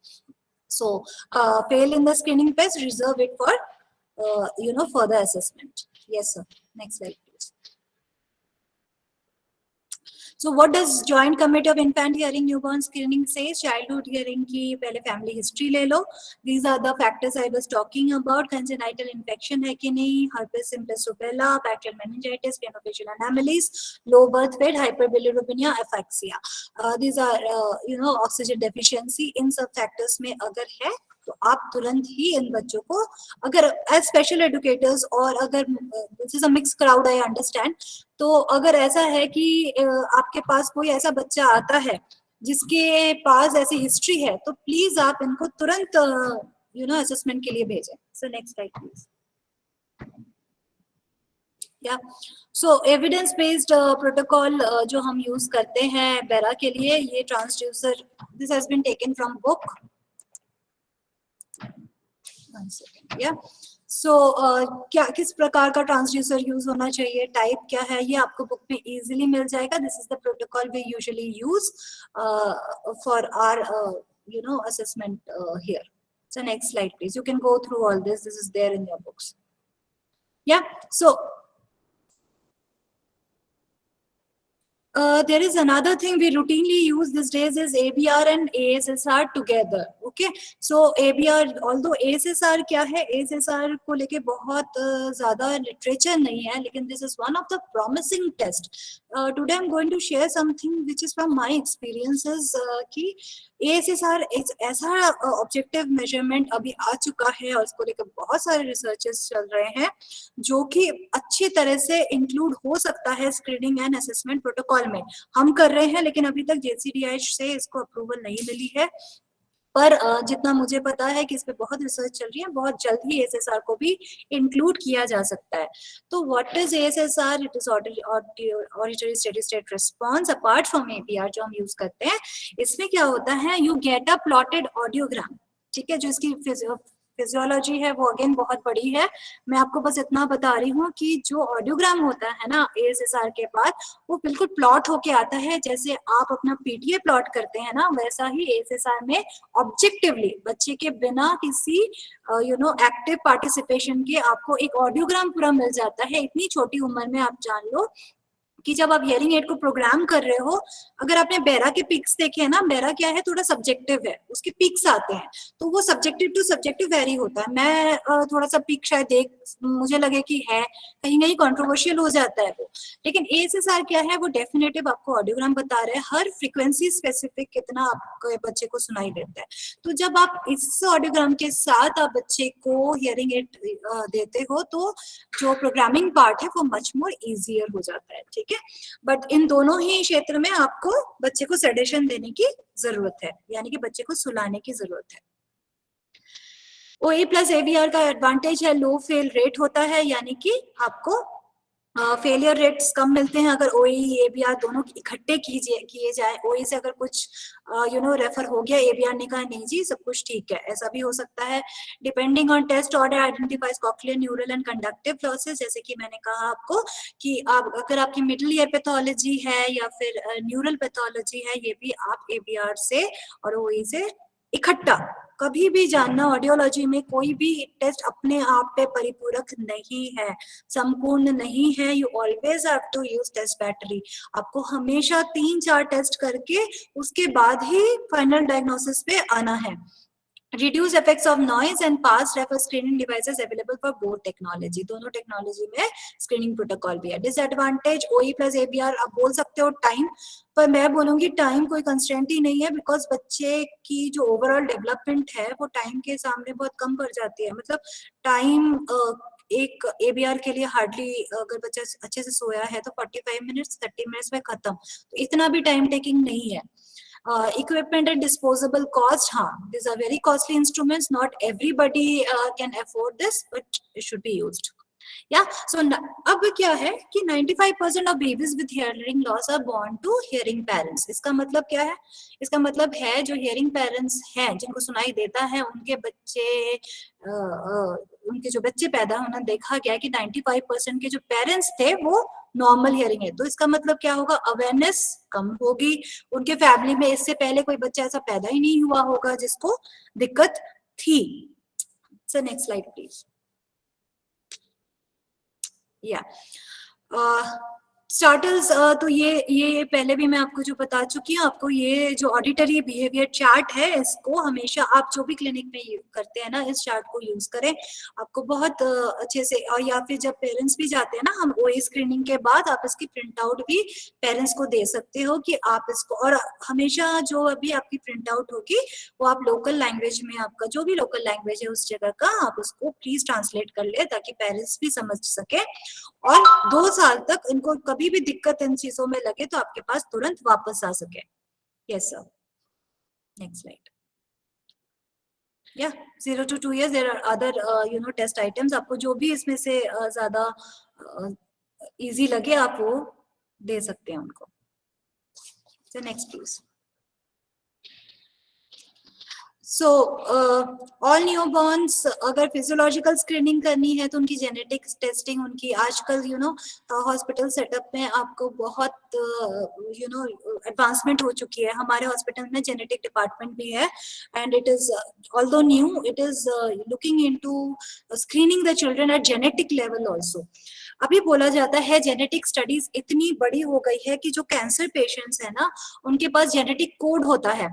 So fail in the screening test, reserve it for further assessment. Yes sir, next slide please. So what does Joint Committee of Infant Hearing Newborn Screening says? Childhood hearing की पहले family history ले लो. These are the factors I was talking about. Congenital infection है कि नहीं, herpes simplex rubella, bacterial meningitis, craniofacial anomalies, low birth weight, hyperbilirubinemia, aphaxia. These are oxygen deficiency. इन सब factors में अगर है तो आप तुरंत ही इन बच्चों को, अगर एज स्पेशल एडुकेटर्स, और अगर this is a mix crowd I understand, तो अगर ऐसा है कि आपके पास कोई ऐसा बच्चा आता है जिसके पास ऐसी हिस्ट्री है, तो प्लीज आप इनको तुरंत असेसमेंट के लिए भेजें। सो next slide please. Yeah so evidence based protocol जो हम यूज करते हैं बेरा के लिए, ये transducer, this has been taken from book. Yeah so क्या किस प्रकार का ट्रांसड्यूसर यूज होना चाहिए, टाइप क्या है, ये आपको बुक में इजीली मिल जाएगा। This is the protocol we usually use for our assessment here. So next slide please. You can go through all this is there in your books. Yeah, so there is another thing we routinely use these days is ABR and ASSR together. Okay, so ABR, although ASSR क्या है, ASSR को लेके बहुत ज़्यादा literature नहीं है, लेकिन this is one of the promising test. Today I'm going to share something which is from my experiences कि ASSR एक ऐसा ऑब्जेक्टिव मेजरमेंट अभी आ चुका है और उसको लेकर बहुत सारे रिसर्चेस चल रहे हैं, जो कि अच्छी तरह से इंक्लूड हो सकता है स्क्रीनिंग एंड असेसमेंट प्रोटोकॉल में। हम कर रहे हैं, लेकिन अभी तक JCDI से इसको अप्रूवल नहीं मिली है, पर जितना मुझे पता है कि इस पे बहुत रिसर्च चल रही है, बहुत जल्द ही ASSR को भी इंक्लूड किया जा सकता है। तो what is ASSR? It is auditory steady state response apart from ABR जो हम यूज करते हैं। इसमें क्या होता है, you get a plotted audiogram, ठीक है, जो इसकी फिजियोलॉजी है वो अगेन बहुत बड़ी है। मैं आपको बस इतना बता रही हूँ कि जो ऑडियोग्राम होता है ना ASSR के बाद, वो बिल्कुल प्लॉट होके आता है, जैसे आप अपना PTA प्लॉट करते हैं ना, वैसा ही ASSR में ऑब्जेक्टिवली बच्चे के बिना किसी एक्टिव पार्टिसिपेशन के आपको एक ऑडियोग्राम पूरा मिल जाता है। इतनी छोटी उम्र में आप जान लो कि जब आप हियरिंग एड को प्रोग्राम कर रहे हो, अगर आपने बेरा के पिक्स देखे हैं ना, बेरा क्या है, थोड़ा सब्जेक्टिव है, उसके पिक्स आते हैं, तो वो सब्जेक्टिव टू सब्जेक्टिव वेरी होता है। मैं थोड़ा सा पिक शायद देख मुझे लगे कि है कहीं कहीं कंट्रोवर्शियल हो जाता है वो, लेकिन ASSR क्या है, वो डेफिनेटिव आपको ऑडियोग्राम बता रहे हैं, हर फ्रीक्वेंसी स्पेसिफिक कितना आपके बच्चे को सुनाई देता है। तो जब आप इस ऑडियोग्राम के साथ आप बच्चे को हियरिंग एड देते हो, तो जो प्रोग्रामिंग पार्ट है वो मच मोर इजियर हो जाता है, ठीक है। बट इन दोनों ही क्षेत्र में आपको बच्चे को सेडेशन देने की जरूरत है, यानी कि बच्चे को सुलाने की जरूरत है। OAE प्लस ABR का एडवांटेज है लो फेल रेट होता है, यानी कि आपको फेलियर रेट्स कम मिलते हैं अगर OAE ABR दोनों इकट्ठे किए जाए। OAE से अगर कुछ रेफर हो गया, ABR ने कहा नहीं जी सब कुछ ठीक है, ऐसा भी हो सकता है। Depending on test order identifies cochlear, neural and conductive losses, जैसे कि मैंने कहा आपको कि आप अगर आपकी मिडिल ईयर पैथोलॉजी है या फिर न्यूरल पैथोलॉजी है, ये भी आप ABR से और OAE से इकट्ठा कभी भी जानना। ऑडियोलॉजी में कोई भी टेस्ट अपने आप पे परिपूरक नहीं है, संपूर्ण नहीं है। You always have to use test battery. आपको हमेशा 3-4 टेस्ट करके उसके बाद ही फाइनल डायग्नोसिस पे आना है। Reduce effects of noise and fast refer screening devices available for both technology. दोनों टेक्नोलॉजी में स्क्रीनिंग प्रोटोकॉल भी है। डिसएडवांटेज OAE प्लस ABR, आप बोल सकते हो टाइम, पर मैं बोलूंगी टाइम कोई कंस्टेंट ही नहीं है, बिकॉज बच्चे की जो ओवरऑल डेवलपमेंट है वो टाइम के सामने बहुत कम पड़ जाती है। मतलब टाइम एक ABR के लिए हार्डली, अगर बच्चा अच्छे से सोया है तो 45 मिनट्स 30 मिनट्स में खत्म, तो इतना भी टाइम टेकिंग नहीं है। Equipment and disposable cost, हाँ, these are very costly instruments. Not everybody can afford this, but it should be used. Yeah, so अब क्या है कि 95% of babies with hearing loss are born to hearing parents. इसका मतलब क्या है? इसका मतलब है जो hearing parents हैं, जिनको सुनाई देता है, उनके बच्चे उनके जो बच्चे पैदा होना देखा गया कि 95% के जो पेरेंट्स थे वो नॉर्मल हियरिंग है. तो इसका मतलब क्या होगा? अवेयरनेस कम होगी. उनके फैमिली में इससे पहले कोई बच्चा ऐसा पैदा ही नहीं हुआ होगा जिसको दिक्कत थी. सो नेक्स्ट स्लाइड प्लीज. या स्टार्टर्स, तो ये पहले भी मैं आपको जो बता चुकी हूँ. आपको ये जो ऑडिटरी बिहेवियर चार्ट है, इसको हमेशा आप जो भी क्लिनिक में करते हैं ना, इस चार्ट को यूज करें. आपको बहुत अच्छे से, और या फिर जब पेरेंट्स भी जाते हैं ना, हम ओए स्क्रीनिंग के बाद आप इसकी प्रिंट आउट भी पेरेंट्स को दे सकते हो कि आप इसको, और हमेशा जो अभी आपकी प्रिंट आउट होगी वो आप लोकल लैंग्वेज में, आपका जो भी लोकल लैंग्वेज है उस जगह का, आप उसको प्लीज ट्रांसलेट कर ले ताकि पेरेंट्स भी समझ सके. और 2 साल तक इनको कभी भी दिक्कत इन चीजों में लगे तो आपके पास तुरंत वापस आ सके. Yes sir. Next slide. Yeah 0 to 2 years there are other test items. आपको जो भी इसमें से ज्यादा इजी लगे आप वो दे सकते हैं उनको. So next please. So all newborn's अगर फिजियोलॉजिकल स्क्रीनिंग करनी है तो उनकी जेनेटिक टेस्टिंग, उनकी आजकल हॉस्पिटल सेटअप में आपको बहुत एडवांसमेंट हो चुकी है. हमारे हॉस्पिटल में जेनेटिक डिपार्टमेंट भी है, and it is although new, it is looking into screening the children at genetic level also. अभी बोला जाता है जेनेटिक स्टडीज इतनी बड़ी हो गई है कि जो कैंसर पेशेंट्स है ना, उनके पास जेनेटिक कोड होता है.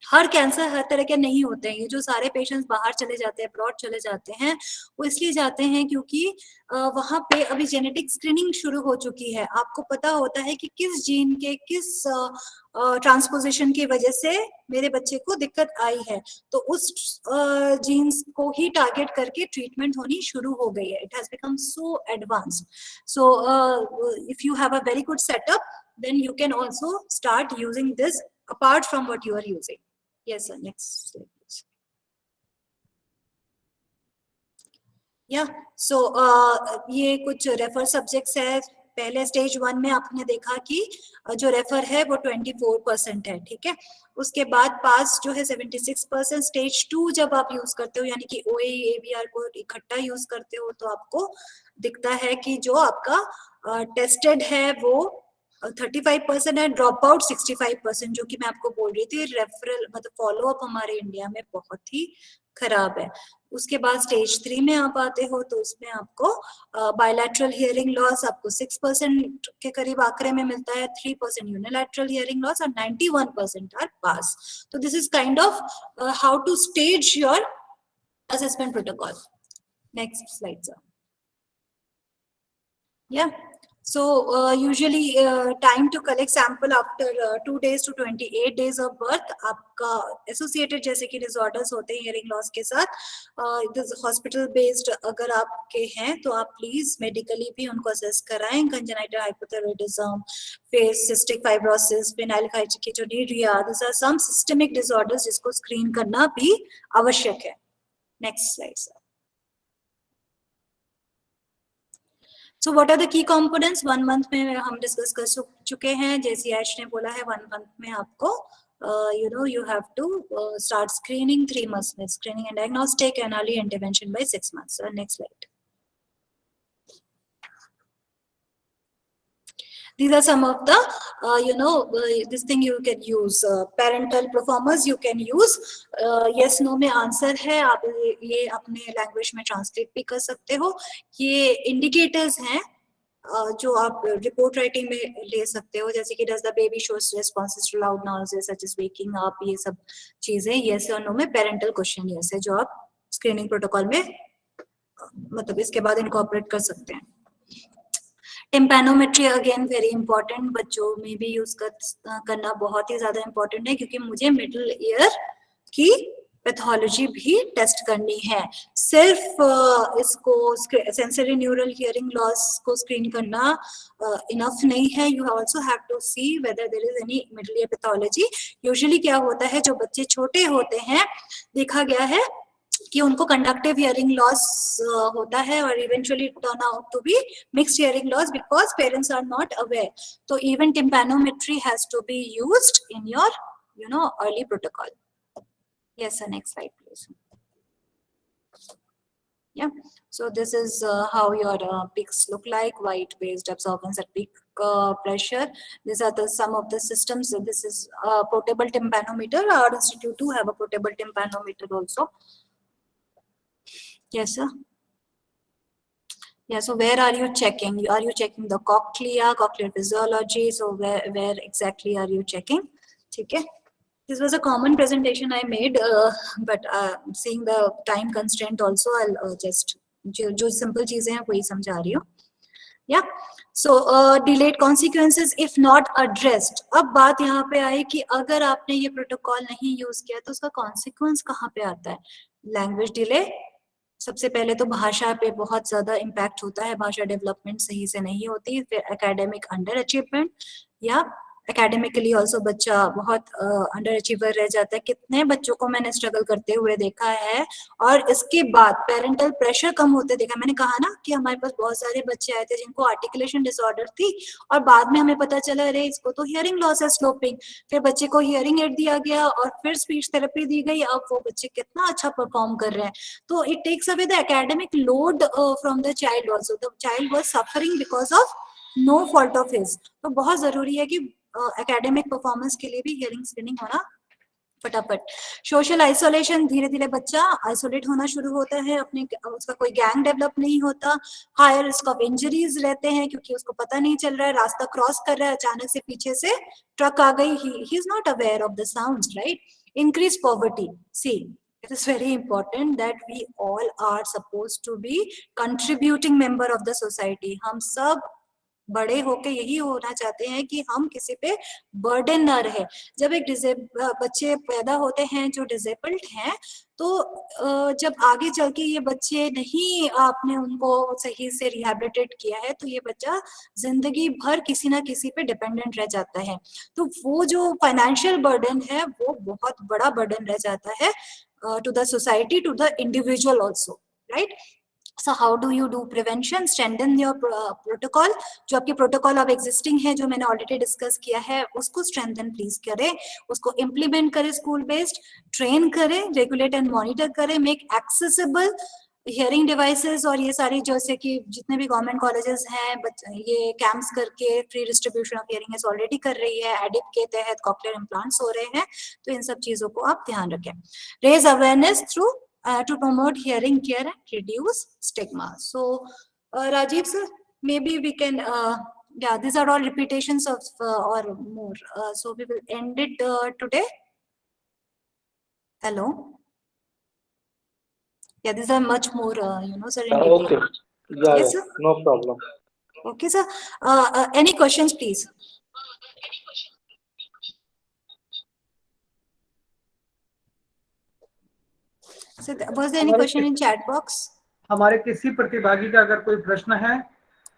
हर कैंसर हर तरह के नहीं होते हैं. ये जो सारे पेशेंट्स बाहर चले जाते हैं, अब्रॉड चले जाते हैं, वो इसलिए जाते हैं क्योंकि वहां पे अभी जेनेटिक स्क्रीनिंग शुरू हो चुकी है. आपको पता होता है कि किस जीन के किस ट्रांसपोजिशन की वजह से मेरे बच्चे को दिक्कत आई है, तो उस जीन्स को ही टारगेट करके ट्रीटमेंट होनी शुरू हो गई है. It has become so advanced. So if you have a very good setup, then you can also start using this apart from what you are using. Yes sir. Next slide please. Yeah, so ये कुछ refer subjects है. पहले stage 1 में आपने देखा कि जो refer है वो 24% है. ठीक है. उसके बाद पास जो है 76%. स्टेज 2 जब आप यूज करते हो, यानी कि ओए एबीआर को इकट्ठा यूज करते हो, तो आपको दिखता है कि जो आपका टेस्टेड है वो 35% है, ड्रॉप आउट 65%. जो कि मैं आपको बोल रही थी, रेफरल मतलब फॉलो अप हमारे इंडिया में बहुत ही खराब है. उसके बाद स्टेज 3 में आप आते हो तो उसमें आपको बायलैटरल हियरिंग लॉस आपको 6% के करीब आंकड़े में मिलता है, 3% यूनिलैटरल हियरिंग लॉस और 91% आर पास. तो this is kind of how to stage your assessment protocol. Next slide sir. Yeah So usually time to collect sample after 2 days to 28 days of birth. आपका associated जैसे कि disorders होते हैं hearing loss के साथ, hospital based अगर आपके हैं तो आप please medically भी उनको assess कराएं. congenital hypothyroidism, face cystic fibrosis, penile chystinuria, these are some systemic disorders जिसको screen करना भी आवश्यक है. Next slide sir. So what are the key components? 1 month में हम डिस्कस कर चुके हैं. जैसे आयश ने बोला है 1 month में आपको you have to start screening 3 months में, screening and diagnostic and early intervention by 6 months. So next slide. These are some of the this thing you can use. Parental performers you can use. Yes no में answer है. आप ये अपने language में translate भी कर सकते हो. ये इंडिकेटर्स हैं जो आप रिपोर्ट राइटिंग में ले सकते हो, जैसे कि does the baby shows responses to loud noises such as waking up. ये सब चीजें यस और नो में पेरेंटल क्वेश्चन यस है जो आप स्क्रीनिंग प्रोटोकॉल में मतलब इसके बाद इनकॉर्पोरेट कर सकते हैं. टिम्पैनोमेट्री अगेन वेरी इंपॉर्टेंट, बच्चों में भी यूज करना बहुत ही ज्यादा इंपॉर्टेंट है क्योंकि मुझे मिडिल ईयर की पैथोलॉजी भी टेस्ट करनी है। सिर्फ इसको सेंसरी न्यूरल हियरिंग लॉस को स्क्रीन करना इनफ नहीं है। You also have to see whether there is any middle ear pathology. Usually क्या होता है, जो बच्चे छोटे होते हैं देखा गया है कि उनको कंडक्टिव हियरिंग लॉस होता है और eventually turn out to be mixed hearing loss because parents are not aware. तो even tympanometry has to be used in your early protocol. Yes, sir. Next slide, please. Yeah. So this is how your peaks look like. White-based absorbance at peak pressure. These are some of the systems. So this is a portable tympanometer. Our institute too have a portable tympanometer also. Yes, sir. Yeah. So where are you checking? Are you checking the cochlea, cochlear physiology? So where exactly are you checking? Okay. This was a common presentation I made, but seeing the time constraint also, I'll just जो simple चीजें हैं वही समझा रही हूँ। Yeah, so delayed consequences if not addressed. अब बात यहाँ पे आई कि अगर आपने ये प्रोटोकॉल नहीं यूज किया तो उसका कॉन्सिक्वेंस कहाँ पे आता है? Language delay. सबसे पहले तो भाषा पे बहुत ज्यादा इम्पैक्ट होता है, भाषा डेवलपमेंट सही से नहीं होती। फिर एकेडमिक अंडर अचीवमेंट या एकेडमिकली ऑल्सो बच्चा बहुत अंडर अचीवर रह जाता है। कितने बच्चों को मैंने स्ट्रगल करते हुए देखा है और इसके बाद पेरेंटल प्रेशर कम होते देखा। मैंने कहा ना कि हमारे पास बहुत सारे बच्चे आए थे जिनको आर्टिकुलेशन डिसऑर्डर थी और बाद में हमें पता चला अरे इसको तो हियरिंग लॉस है, स्लोपिंग। फिर बच्चे को हियरिंग एड दिया गया और फिर स्पीच थेरेपी दी गई। अब वो बच्चे कितना अच्छा परफॉर्म कर रहे हैं। तो it takes away the academic load from the child also. The child was suffering because of no fault of his. तो बहुत जरूरी है कि एकेडमिक परफॉर्मेंस के लिए भी हियरिंग स्क्रीनिंग होना फटाफट। सोशल आइसोलेशन, धीरे धीरे बच्चा आइसोलेट होना शुरू होता है, अपने उसका कोई गैंग डेवलप नहीं होता। हायर रिस्क ऑफ इंजरीज रहते हैं क्योंकि उसको पता नहीं चल रहा है, रास्ता क्रॉस कर रहा है, अचानक से पीछे से ट्रक आ गई, he is not aware of the sounds, right. Increase poverty. See, it is very important that we all are supposed to be contributing member of the society. हम सब बड़े होके यही होना चाहते हैं कि हम किसी पे बर्डन ना रहे। जब एक बच्चे पैदा होते हैं जो डिसेबल्ड हैं, तो जब आगे चल के ये बच्चे नहीं आपने उनको सही से रिहेबिलिटेट किया है तो ये बच्चा जिंदगी भर किसी ना किसी पे डिपेंडेंट रह जाता है। तो वो जो फाइनेंशियल बर्डन है वो बहुत बड़ा बर्डन रह जाता है to the society, to the individual also, right. So how do you do prevention? Strengthen your protocol. जो आपके प्रोटोकॉल ऑफ एग्जिस्टिंग है जो मैंने ऑलरेडी डिस्कस किया है उसको स्ट्रेंथन प्लीज करें, उसको इम्प्लीमेंट करें, स्कूल बेस्ड ट्रेन करें, रेगुलेट एंड मॉनिटर करें, मेक एक्सेसिबल हियरिंग डिवाइसेस। और ये सारी जैसे कि जितने भी गवर्नमेंट कॉलेजेस हैं ये कैंप्स करके free distribution of hearing aids already कर रही है। एडिप के तहत कॉक्लियर इम्प्लांट्स हो रहे हैं, तो इन सब चीजों को आप ध्यान रखें। Raise awareness through to promote hearing care and reduce stigma. So Rajiv sir, maybe we can yeah, these are all repetitions of or more, so we will end it today. Hello. Yeah, these are much more sir, in detail.
Okay. Yeah,
Yes, sir?
no problem.
Okay sir, any questions please? So was there any question in chat box?
हमारे किसी प्रतिभागी का अगर कोई प्रश्न है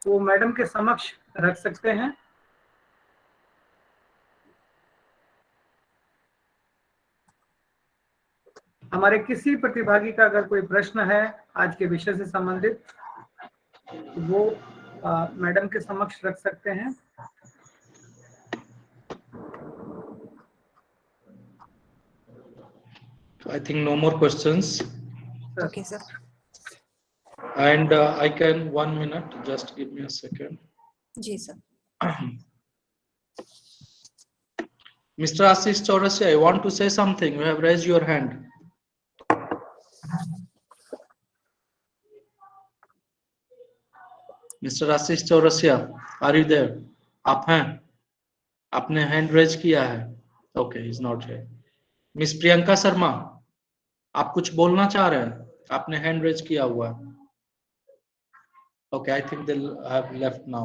वो madam के समक्ष रख सकते हैं। हमारे किसी प्रतिभागी का अगर कोई प्रश्न है आज के विषय से संबंधित वो मैडम के समक्ष रख सकते हैं।
I think no more questions.
Okay sir.
And I can 1 minute, just give me a second.
Ji sir.
Mr. Ashish Chaurasia, I want to say something. You have raised your hand. Mr. Ashish Chaurasia, are you there? आप हैं? आपने hand raise किया है? Okay, he's not here. Miss Priyanka Sharma, आप कुछ बोलना चाह रहे हैं? आपने हैंड रेज किया हुआ है। Okay, I think they'll have left now.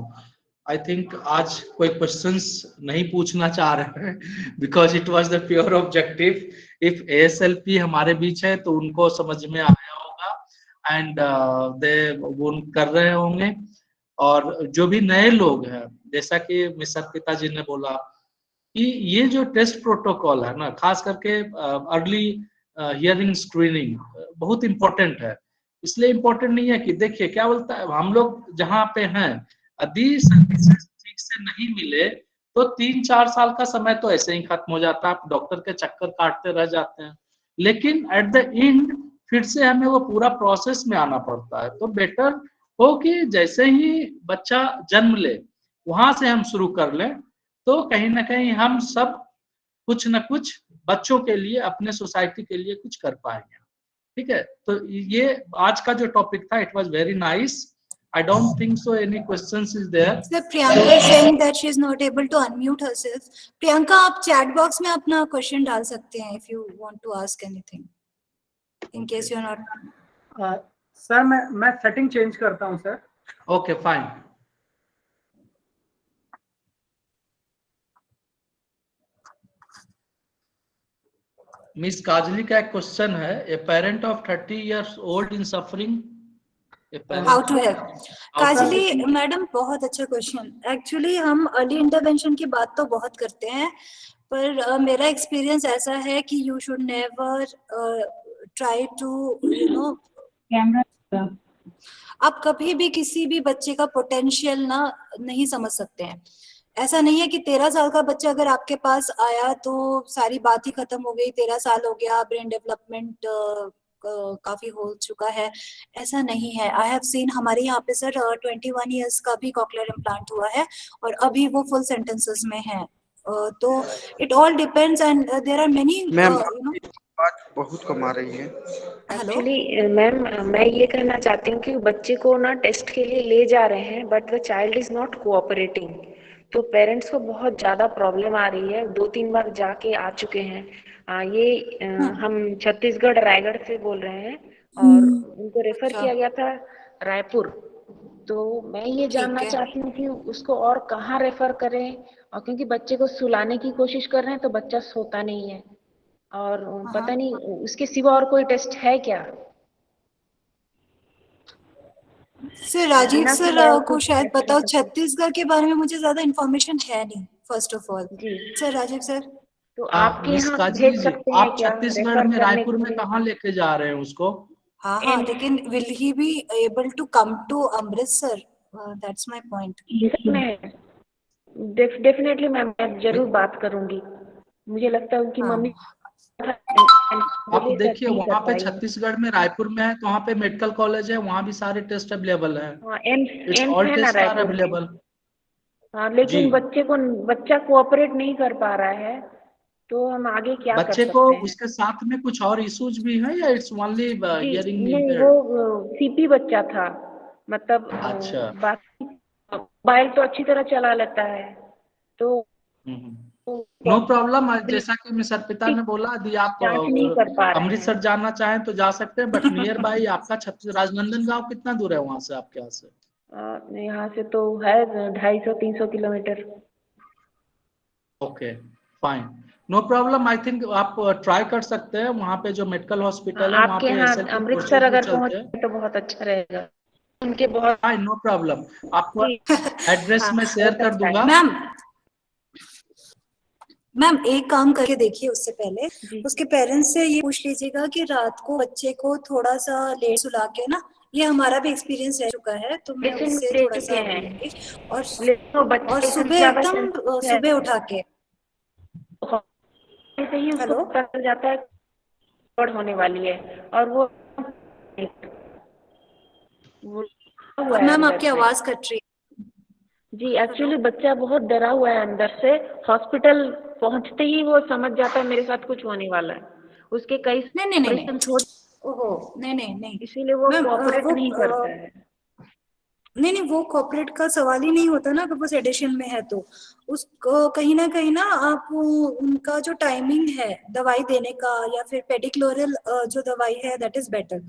I think आज कोई क्वेश्चंस नहीं पूछना चाह रहे हैं because it was the pure objective. If ASLP हमारे बीच है तो उनको समझ में आया होगा एंड दे वो कर रहे होंगे। और जो भी नए लोग हैं, जैसा कि मिस अर्पिता जी ने बोला कि ये जो टेस्ट प्रोटोकॉल है ना, खास करके अर्ली हियरिंग स्क्रीनिंग बहुत इंपॉर्टेंट है। इसलिए इंपॉर्टेंट नहीं है कि देखिए क्या बोलता है, हम लोग जहाँ पे हैं यदि सर्विसेज ठीक से नहीं मिले तो 3-4 साल का समय तो ऐसे ही खत्म हो जाता है, आप डॉक्टर के चक्कर काटते रह जाते हैं। लेकिन एट द एंड फिर से हमें वो पूरा प्रोसेस में आना पड़ता है। तो बेटर हो कि जैसे ही बच्चा जन्म ले वहां से हम शुरू कर लें, तो कहीं ना कहीं हम सब कुछ न कुछ बच्चों के लिए, अपने सोसाइटी के लिए कुछ कर पाएंगे। ठीक है, तो ये आज का जो टॉपिक था, it was very nice. I don't think so any questions is there.
Sir, Priyanka is saying that she is not able to unmute herself. Priyanka, आप chat box में अपना question डाल सकते हैं if you want to ask anything. In case you are not.
Sir मैं setting change करता हूँ sir.
Okay, fine. Miss काजली का एक क्वेश्चन है, a parent of 30 years old in suffering.
How to help? Kajali madam, बहुत अच्छा क्वेश्चन। एक्चुअली हम early intervention की बात तो बहुत करते हैं, पर मेरा एक्सपीरियंस ऐसा है कि you should never try to camera. आप कभी भी किसी भी बच्चे का पोटेंशियल ना नहीं समझ सकते हैं। ऐसा नहीं है कि 13 साल का बच्चा अगर आपके पास आया तो सारी बात ही खत्म हो गई, 13 साल हो गया, ब्रेन डेवलपमेंट काफी हो चुका है, ऐसा नहीं है। आई हैव सीन हमारे यहाँ पे सर 21 इयर्स का भी कॉकलियर इम्प्लांट हुआ है और अभी वो फुल सेंटेंसेस में है। तो it all depends and there are many you know.
बहुत कम आ रही है।
एक्चुअली मैम, मैं ये कहना चाहती हूँ कि बच्चे को ना टेस्ट के लिए ले जा रहे हैं but the child is not cooperating, तो पेरेंट्स को बहुत ज्यादा प्रॉब्लम आ रही है। 2-3 बार जाके आ चुके हैं। हम छत्तीसगढ़ रायगढ़ से बोल रहे हैं और उनको रेफर किया गया था रायपुर। तो मैं ये जानना चाहती हूँ कि उसको और कहाँ रेफर करें, और क्योंकि बच्चे को सुलाने की कोशिश कर रहे हैं तो बच्चा सोता नहीं है और पता नहीं उसके सिवा और कोई टेस्ट है क्या।
सर राजीव सर को शायद बताओ, छत्तीसगढ़ के बारे में मुझे ज्यादा इंफॉर्मेशन है नहीं first of all. Sir Rajiv sir,
तो आपके यहाँ भेज सकते हैं
आप छत्तीसगढ़ में रायपुर में कहाँ लेके जा रहे हैं उसको?
हाँ, लेकिन will he be able to come to Amritsar? That's my point.
Definitely मैं जरूर बात करूंगी। मुझे लगता है कि मम्मी
आप देखिए वहाँ पे छत्तीसगढ़ में रायपुर में है तो वहाँ पे मेडिकल कॉलेज है, वहाँ भी सारे टेस्ट अवेलेबल है। All test are available.
हाँ, लेकिन बच्चा कोऑपरेट नहीं कर पा रहा है, तो हम आगे क्या कर सकते हैं?
बच्चे को उसके साथ में कुछ और इश्यूज भी है या इट्स ओनली हियरिंग इम्पेयर्ड?
वो सीपी बच्चा था, मतलब
अच्छा,
बाकी मोबाइल तो अच्छी तरह चला लेता है। तो
नो प्रॉब्लम। जैसा कि मिस अर्पिता ने बोला, यदि आप अमृतसर जाना चाहें तो जा सकते हैं, बट नियर बाई आपका राजनंदन गांव कितना दूर है वहां से, आपके यहाँ से?
यहाँ से तो है 250-300 kilometre.
Okay, fine, no problem. I think आप ट्राई कर सकते हैं वहाँ पे जो मेडिकल हॉस्पिटल है, वहाँ पे
आपके अमृतसर अगर पहुंचे तो बहुत अच्छा रहेगा। उनके बहुत
नो प्रॉब्लम, आपको एड्रेस में शेयर कर दूंगा।
मैम एक काम करके देखिए, उससे पहले उसके पेरेंट्स से ये पूछ लीजिएगा कि रात को बच्चे को थोड़ा सा लेट सुला के ना, ये हमारा भी एक्सपीरियंस रह चुका है, तो मैं उससे थोड़ा सा और सुबह एकदम सुबह उठा के
ही उसको पता जाता है होने वाली है और वो
मैम आपकी आवाज कट रही है।
जी, एक्चुअली बच्चा बहुत डरा हुआ है अंदर से। हॉस्पिटल पहुंचते ही वो समझ जाता है मेरे साथ कुछ होने वाला है। उसके कई
नहीं,
इसीलिए वो कोऑपरेट नहीं करता है।
नहीं, वो कोऑपरेट का सवाल ही नहीं होता ना, अगर वो सेडेशन में है तो उसको कहीं ना आप उनका जो टाइमिंग है दवाई देने का या फिर पेडिक्लोरल जो दवाई है दैट इज बेटर।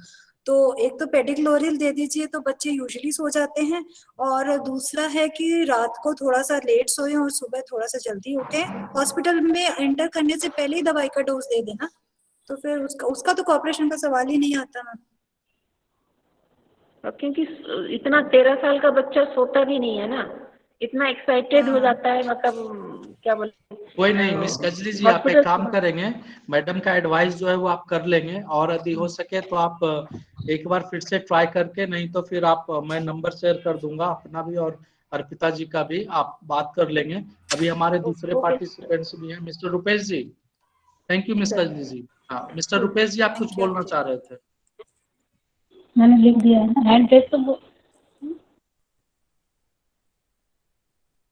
तो एक तो पेडिक्लोरियल दे दीजिए तो बच्चे यूजुअली सो जाते हैं, और दूसरा है कि रात को थोड़ा सा लेट सोए और सुबह थोड़ा सा जल्दी उठे। हॉस्पिटल में एंटर करने से पहले ही दवाई का डोज दे देना, तो फिर उसका तो कॉपरेशन का सवाल ही नहीं आता मैम।
क्योंकि इतना 13 साल का बच्चा सोता भी नहीं है ना, इतना एक्साइटेड हो जाता है, मतलब क्या बोले।
कोई नहीं मिस कजली जी, आप एक काम करेंगे, मैडम का एडवाइस जो है वो आप कर लेंगे, और यदि हो सके तो आप एक बार फिर से ट्राई करके, नहीं तो फिर आप मैं नंबर शेयर कर दूंगा अपना भी और अर्पिता जी का भी, आप बात कर लेंगे। अभी हमारे दूसरे पार्टिसिपेंट्स भी हैं, mister Rupesh ji. Thank you miss Kajli ji. हाँ मिस्टर रुपेश जी, आप कुछ बोलना चाह रहे थे?
मैंने लिख दिया है हैंड टेस्ट तो।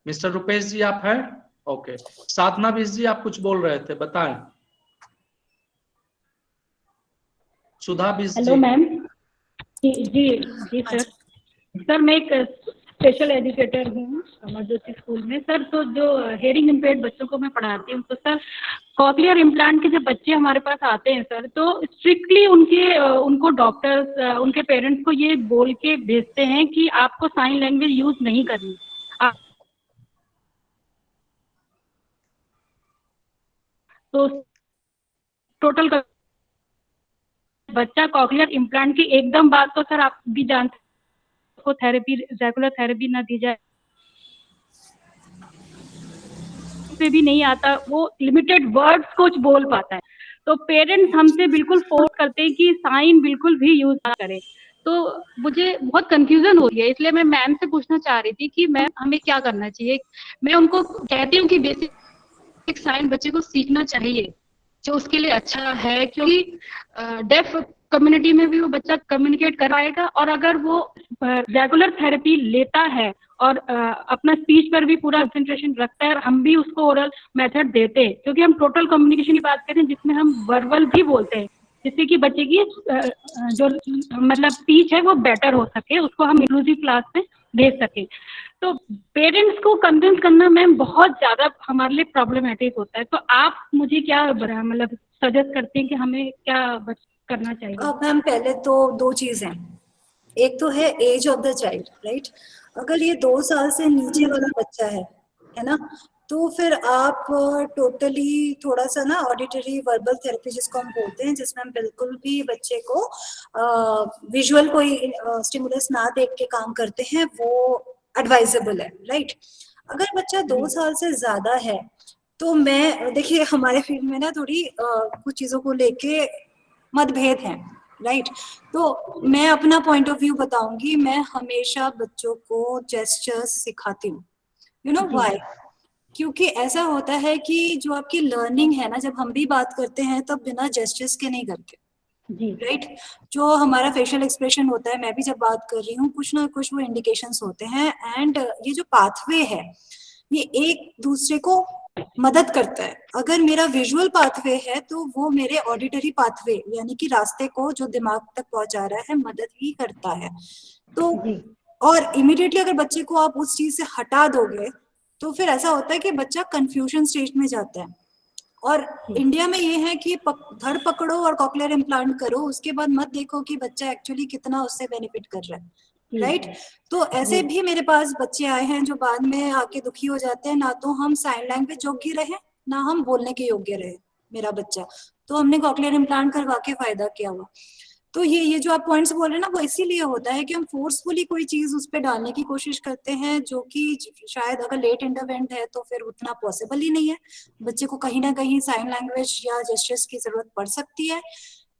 मिस्टर रुपेश जी आप हैं? ओके। साधना बिस जी, आप कुछ बोल रहे थे, बताएं। सुधा बिस जी।
Hello ma'am. जी जी जी सर। सर मैं एक स्पेशल एजुकेटर हूँ अमरज्योति स्कूल में सर। तो जो हेयरिंग इम्पेयर्ड बच्चों को मैं पढ़ाती हूँ, तो सर कॉकलियर इम्प्लांट के जब बच्चे हमारे पास आते हैं सर, तो स्ट्रिक्टली उनको डॉक्टर्स उनके पेरेंट्स को ये बोल के भेजते हैं कि आपको साइन लैंग्वेज यूज नहीं करनी। तो टोटल बच्चा कॉकलियर इम्प्लांट की एकदम बात तो सर आप भी जानते को थेरेपी रेगुलर थेरेपी ना दी जाए पे भी नहीं आता, वो लिमिटेड वर्ड्स कुछ बोल पाता है। तो पेरेंट्स हमसे बिल्कुल फोर्स करते हैं कि साइन बिल्कुल भी यूज ना करें। तो मुझे बहुत कंफ्यूजन हो रही है, इसलिए मैं मैम से पूछना चाह रही थी कि मैम हमें क्या करना चाहिए। मैं उनको कहती हूँ कि बेसिक साइन बच्चे को सीखना चाहिए, जो उसके लिए अच्छा है, क्योंकि डेफ कम्युनिटी में भी वो बच्चा कम्युनिकेट कर पाएगा। और अगर वो रेगुलर थेरेपी लेता है और अपना स्पीच पर भी पूरा कंसंट्रेशन रखता है, और हम भी उसको ओरल मेथड देते हैं, क्योंकि हम टोटल कम्युनिकेशन की बात करें जिसमें हम वर्बल भी बोलते हैं, जिससे कि बच्चे की जो मतलब स्पीच है वो बेटर हो सके, उसको हम इंक्लूसिव क्लास में भेज सके। तो पेरेंट्स को कन्विंस करना मैम बहुत ज्यादा हमारे लिए प्रॉब्लमेटिक होता है। तो आप मुझे क्या मतलब सजेस्ट करते हैं कि हमें क्या करना चाहिए?
मैम पहले तो दो चीज हैं, एक तो है age of the child, right. अगर ये 2 साल से नीचे वाला बच्चा है ना, तो फिर आप टोटली थोड़ा सा ना ऑडिटरी वर्बल थेरेपी जिसको हम बोलते हैं, जिसमें हम बिल्कुल भी बच्चे को विजुअल कोई स्टिमुलस ना देख के काम करते हैं, वो एडवाइजेबल है, राइट। अगर बच्चा 2 साल से ज्यादा है तो मैं देखिए हमारे फील्ड में ना थोड़ी कुछ चीजों को लेके मतभेद हैं, राइट। तो मैं अपना पॉइंट ऑफ व्यू बताऊंगी, मैं हमेशा बच्चों को जेस्चर्स सिखाती हूँ। You know why? क्योंकि ऐसा होता है कि जो आपकी लर्निंग है ना, जब हम भी बात करते हैं तब बिना जेस्चर्स के नहीं करते, राइट। जो हमारा फेशियल एक्सप्रेशन होता है, मैं भी जब बात कर रही हूँ, कुछ ना कुछ वो इंडिकेशंस होते हैं। एंड ये जो पाथवे है ये एक दूसरे को मदद करता है। अगर मेरा विजुअल पाथवे है तो वो मेरे ऑडिटरी पाथवे यानी कि रास्ते को जो दिमाग तक पहुंचा रहा है मदद ही करता है। तो और इमीडिएटली अगर बच्चे को आप उस चीज से हटा दोगे तो फिर ऐसा होता है कि बच्चा कंफ्यूजन स्टेज में जाता है। और इंडिया में ये है कि धड़ पकड़ो और कॉकलियर इम्प्लांट करो, उसके बाद मत देखो कि बच्चा एक्चुअली कितना उससे बेनिफिट कर रहा है, राइट। तो ऐसे भी मेरे पास बच्चे आए हैं जो बाद में आके दुखी हो जाते हैं, ना तो हम साइन लैंग्वेज योग्य रहे ना हम बोलने के योग्य रहे मेरा बच्चा, तो हमने कॉकलियर इम्प्लांट करवा के फायदा क्या हुआ। तो ये जो आप पॉइंट्स बोल रहे हैं ना, वो इसीलिए होता है कि हम फोर्सफुली कोई चीज उस पर डालने की कोशिश करते हैं, जो कि शायद अगर लेट इंटरवेंट है तो फिर उतना पॉसिबल ही नहीं है। बच्चे को कहीं ना कहीं साइन लैंग्वेज या जेस्चर्स की जरूरत पड़ सकती है।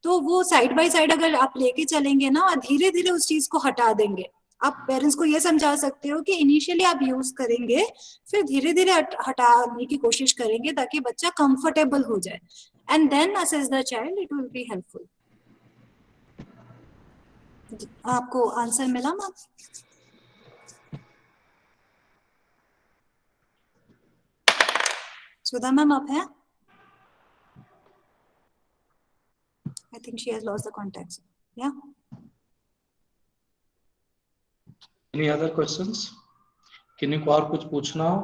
तो वो साइड बाय साइड अगर आप लेके चलेंगे ना, धीरे धीरे उस चीज को हटा देंगे। आप पेरेंट्स को ये समझा सकते हो कि इनिशियली आप यूज करेंगे, फिर धीरे धीरे हटाने की कोशिश करेंगे ताकि बच्चा कंफर्टेबल हो जाए, and then assess the child, it will be helpful. आपको आंसर मिला मैम? सुधा मैम आप हैं? I think she has lost the contacts. Yeah.
Any other questions? किन्हीं को और कुछ पूछना हो?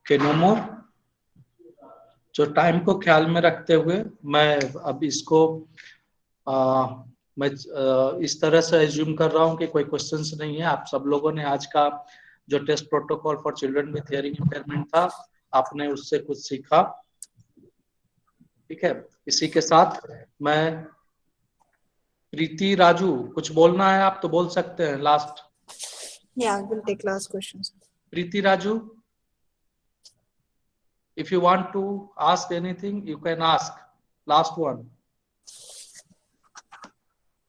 Okay, no more. जो टाइम को ख्याल में रखते हुए मैं अब इसको मैं इस तरह से एज्यूम कर रहा हूँ कि कोई क्वेश्चंस नहीं है। आप सब लोगों ने आज का जो test protocol for children with hearing impairment था, आपने उससे कुछ सीखा। ठीक है, इसी के साथ मैं प्रीति राजू, कुछ बोलना है आप तो बोल सकते हैं। Last
Yeah, we'll take last questions.
Preeti Raju, if you want to ask anything you can ask. Last one.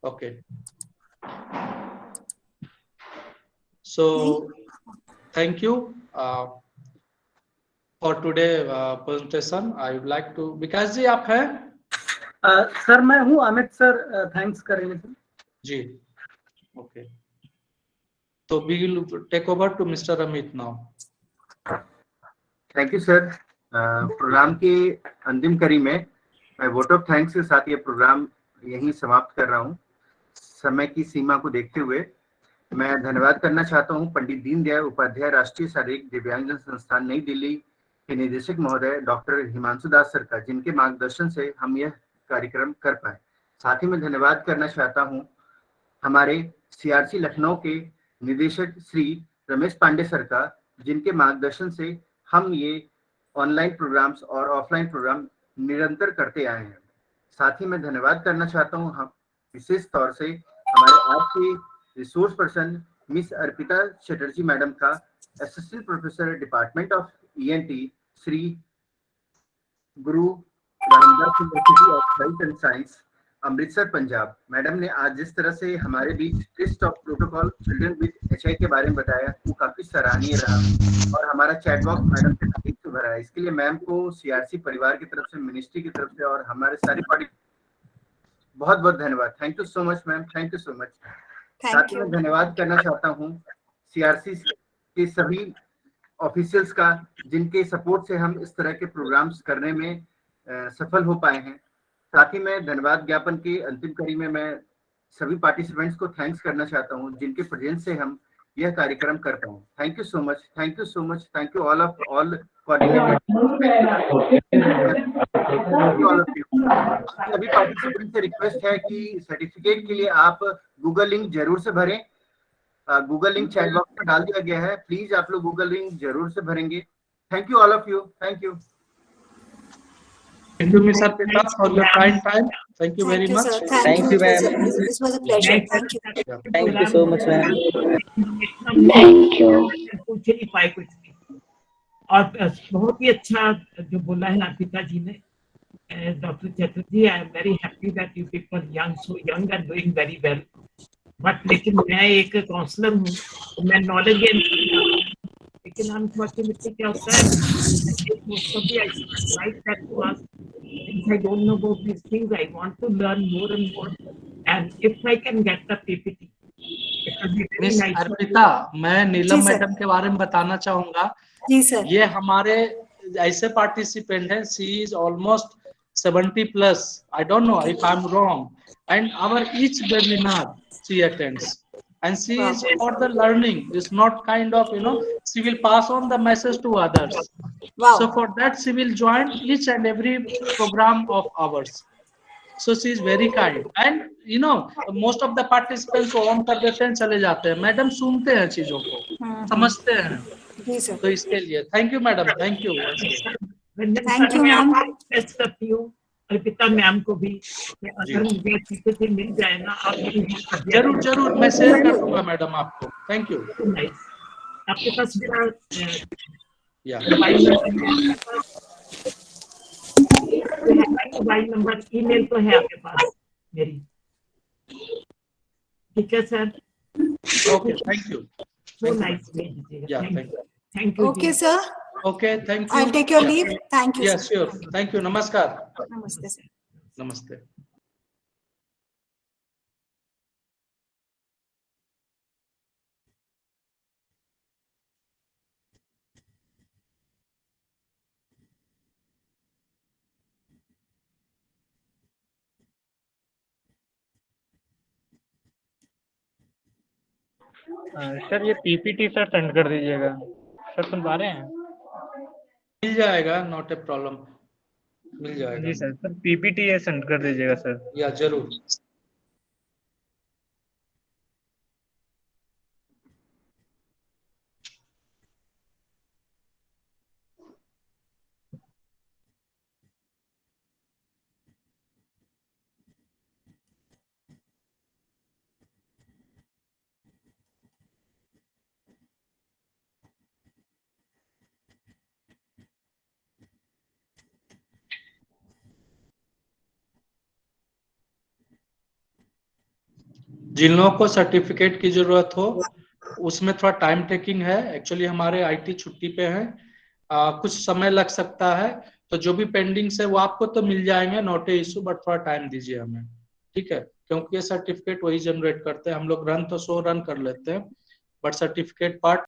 Okay, so thank you for today presentation. I would like to, Vikas ji आप हैं?
सर मैं हूँ, अमित सर थैंक्स करेंगे sir
ji. Okay, तो we will take over to Mr. Amit now.
Thank you sir. Programme की अंतिम कड़ी में मैं वोट ऑफ थैंक्स के साथ ये प्रोग्राम यहीं समाप्त कर रहा हूँ। समय की सीमा को देखते हुए मैं धन्यवाद करना चाहता हूँ पंडित दीनदयाल उपाध्याय राष्ट्रीय शारीरिक दिव्यांगजन संस्थान नई दिल्ली के निदेशक महोदय डॉक्टर हिमांशु दास सर का, जिनके मार्गदर्शन से हम यह कार्यक्रम कर पाए। साथ ही मैं धन्यवाद करना चाहता हूँ हमारे सीआरसी लखनऊ के निदेशक श्री रमेश पांडे सर का, जिनके मार्गदर्शन से हम ये ऑनलाइन प्रोग्राम्स और ऑफलाइन प्रोग्राम निरंतर करते आए हैं। साथ ही मैं धन्यवाद करना चाहता हूँ हम विशेष तौर से हमारे आज के resource person miss Arpita Chatterjee madam का, assistant professor department of ENT Shri Guru Ramdas university of health and science Amritsar Punjab. Madam ने आज जिस तरह से हमारे बीच test of protocol children with HI के बारे में बताया वो काफी सराहनीय रहा और हमारा चैट बॉक्स मैडम से तारीफ से भरा है। इसके लिए मैम को सीआरसी परिवार की तरफ से, मिनिस्ट्री की तरफ से और हमारे सारे पार्टी बहुत बहुत धन्यवाद। Thank you so much ma'am, thank you so much. साथ ही मैं धन्यवाद करना चाहता हूँ सीआरसी के सभी ऑफिशियल्स का, जिनके सपोर्ट से हम इस तरह के प्रोग्राम्स करने में सफल हो पाए हैं। साथ ही मैं धन्यवाद ज्ञापन की अंतिम कड़ी में मैं सभी पार्टिसिपेंट्स को थैंक्स करना चाहता हूं, जिनके प्रेजेंस से हम यह कार्यक्रम कर पाए। Thank you so much, thank you so much, thank you all of all coordinators. सभी पार्टिसिपेंट से रिक्वेस्ट है कि सर्टिफिकेट के लिए आप गूगल लिंक जरूर से भरें। गूगल लिंक चैट बॉक्स में डाल दिया गया है, प्लीज आप लोग गूगल लिंक जरूर से भरेंगे। Thank you all of you, thank you.
Thank you, Ms. Arpita, for your kind time. Thank you very much.
Sir. Thank you, ma'am. This was a pleasure. Thank you.
Thank you so much, ma'am.
Thank you.
पूछ ही नहीं पाए कुछ भी। और बहुत ही अच्छा जो बोला है अर्पिता जी ने, doctor Chatterjee, I am very happy that you people young, so young and doing very well. But लेकिन मैं एक काउंसलर हूँ, मैं नॉलेज गेन, लेकिन अनफॉर्चुनेटली क्या होता है, I don't know about these things. I want to learn more and more. And if I can get the PPT, it will be very
Miss
nice.
Arpita, मैं नीलम
जी, सर।
मैडम के बारे में बताना चाहूंगा।
जी सर।
ये हमारे ऐसे पार्टिसिपेंट हैं, she is almost 70 plus. I don't know if I'm wrong. And our each webinar she attends. And she is for the learning. It's not kind of, she will pass on the message to others.
Wow.
So for that, she will join each and every program of ours. So she is very kind. And most of the participants को on कर देते हैं, चले जाते हैं। Madam सुनते हैं चीजों को, समझते हैं।
जी सर।
तो इसके लिए thank you madam, thank you.
Thank you, ma'am.
Best करती हूँ अर्पिता मैम को भी, अगर मुझे पीछे से मिल जाए ना, आप
जरूर जरूर मैं शेयर कर दूंगा मैडम आपको। Thank you.
आपके पास मेरा मोबाइल नंबर, ईमेल तो है आपके पास मेरी, ठीक है sir?
Okay, thank you.
So nice भेज दीजिएगा। Thank you.
Okay, sir.
Okay, thank you.
I'll take your leave. Thank you.
Yes,
sir.
sure. Thank you. Namaskar.
Namaste, sir.
Namaste.
Sir ये PPT sir send कर दीजिएगा। Sir सुन पा रहे हैं?
मिल जाएगा, not a problem. मिल जाएगा।
जी सर, पीपीटी ये सेंड कर दीजिएगा सर।
या जरूर। जिन लोगों को सर्टिफिकेट की जरूरत हो उसमें थोड़ा टाइम टेकिंग है, एक्चुअली हमारे आईटी छुट्टी पे हैं, कुछ समय लग सकता है, तो जो भी पेंडिंग्स है वो आपको तो मिल जाएंगे, नॉट ए इशू, बट थोड़ा टाइम दीजिए हमें, ठीक है, क्योंकि ये सर्टिफिकेट वही जनरेट करते हैं, हम लोग रन तो 100 रन कर लेते हैं, बट सर्टिफिकेट पार्ट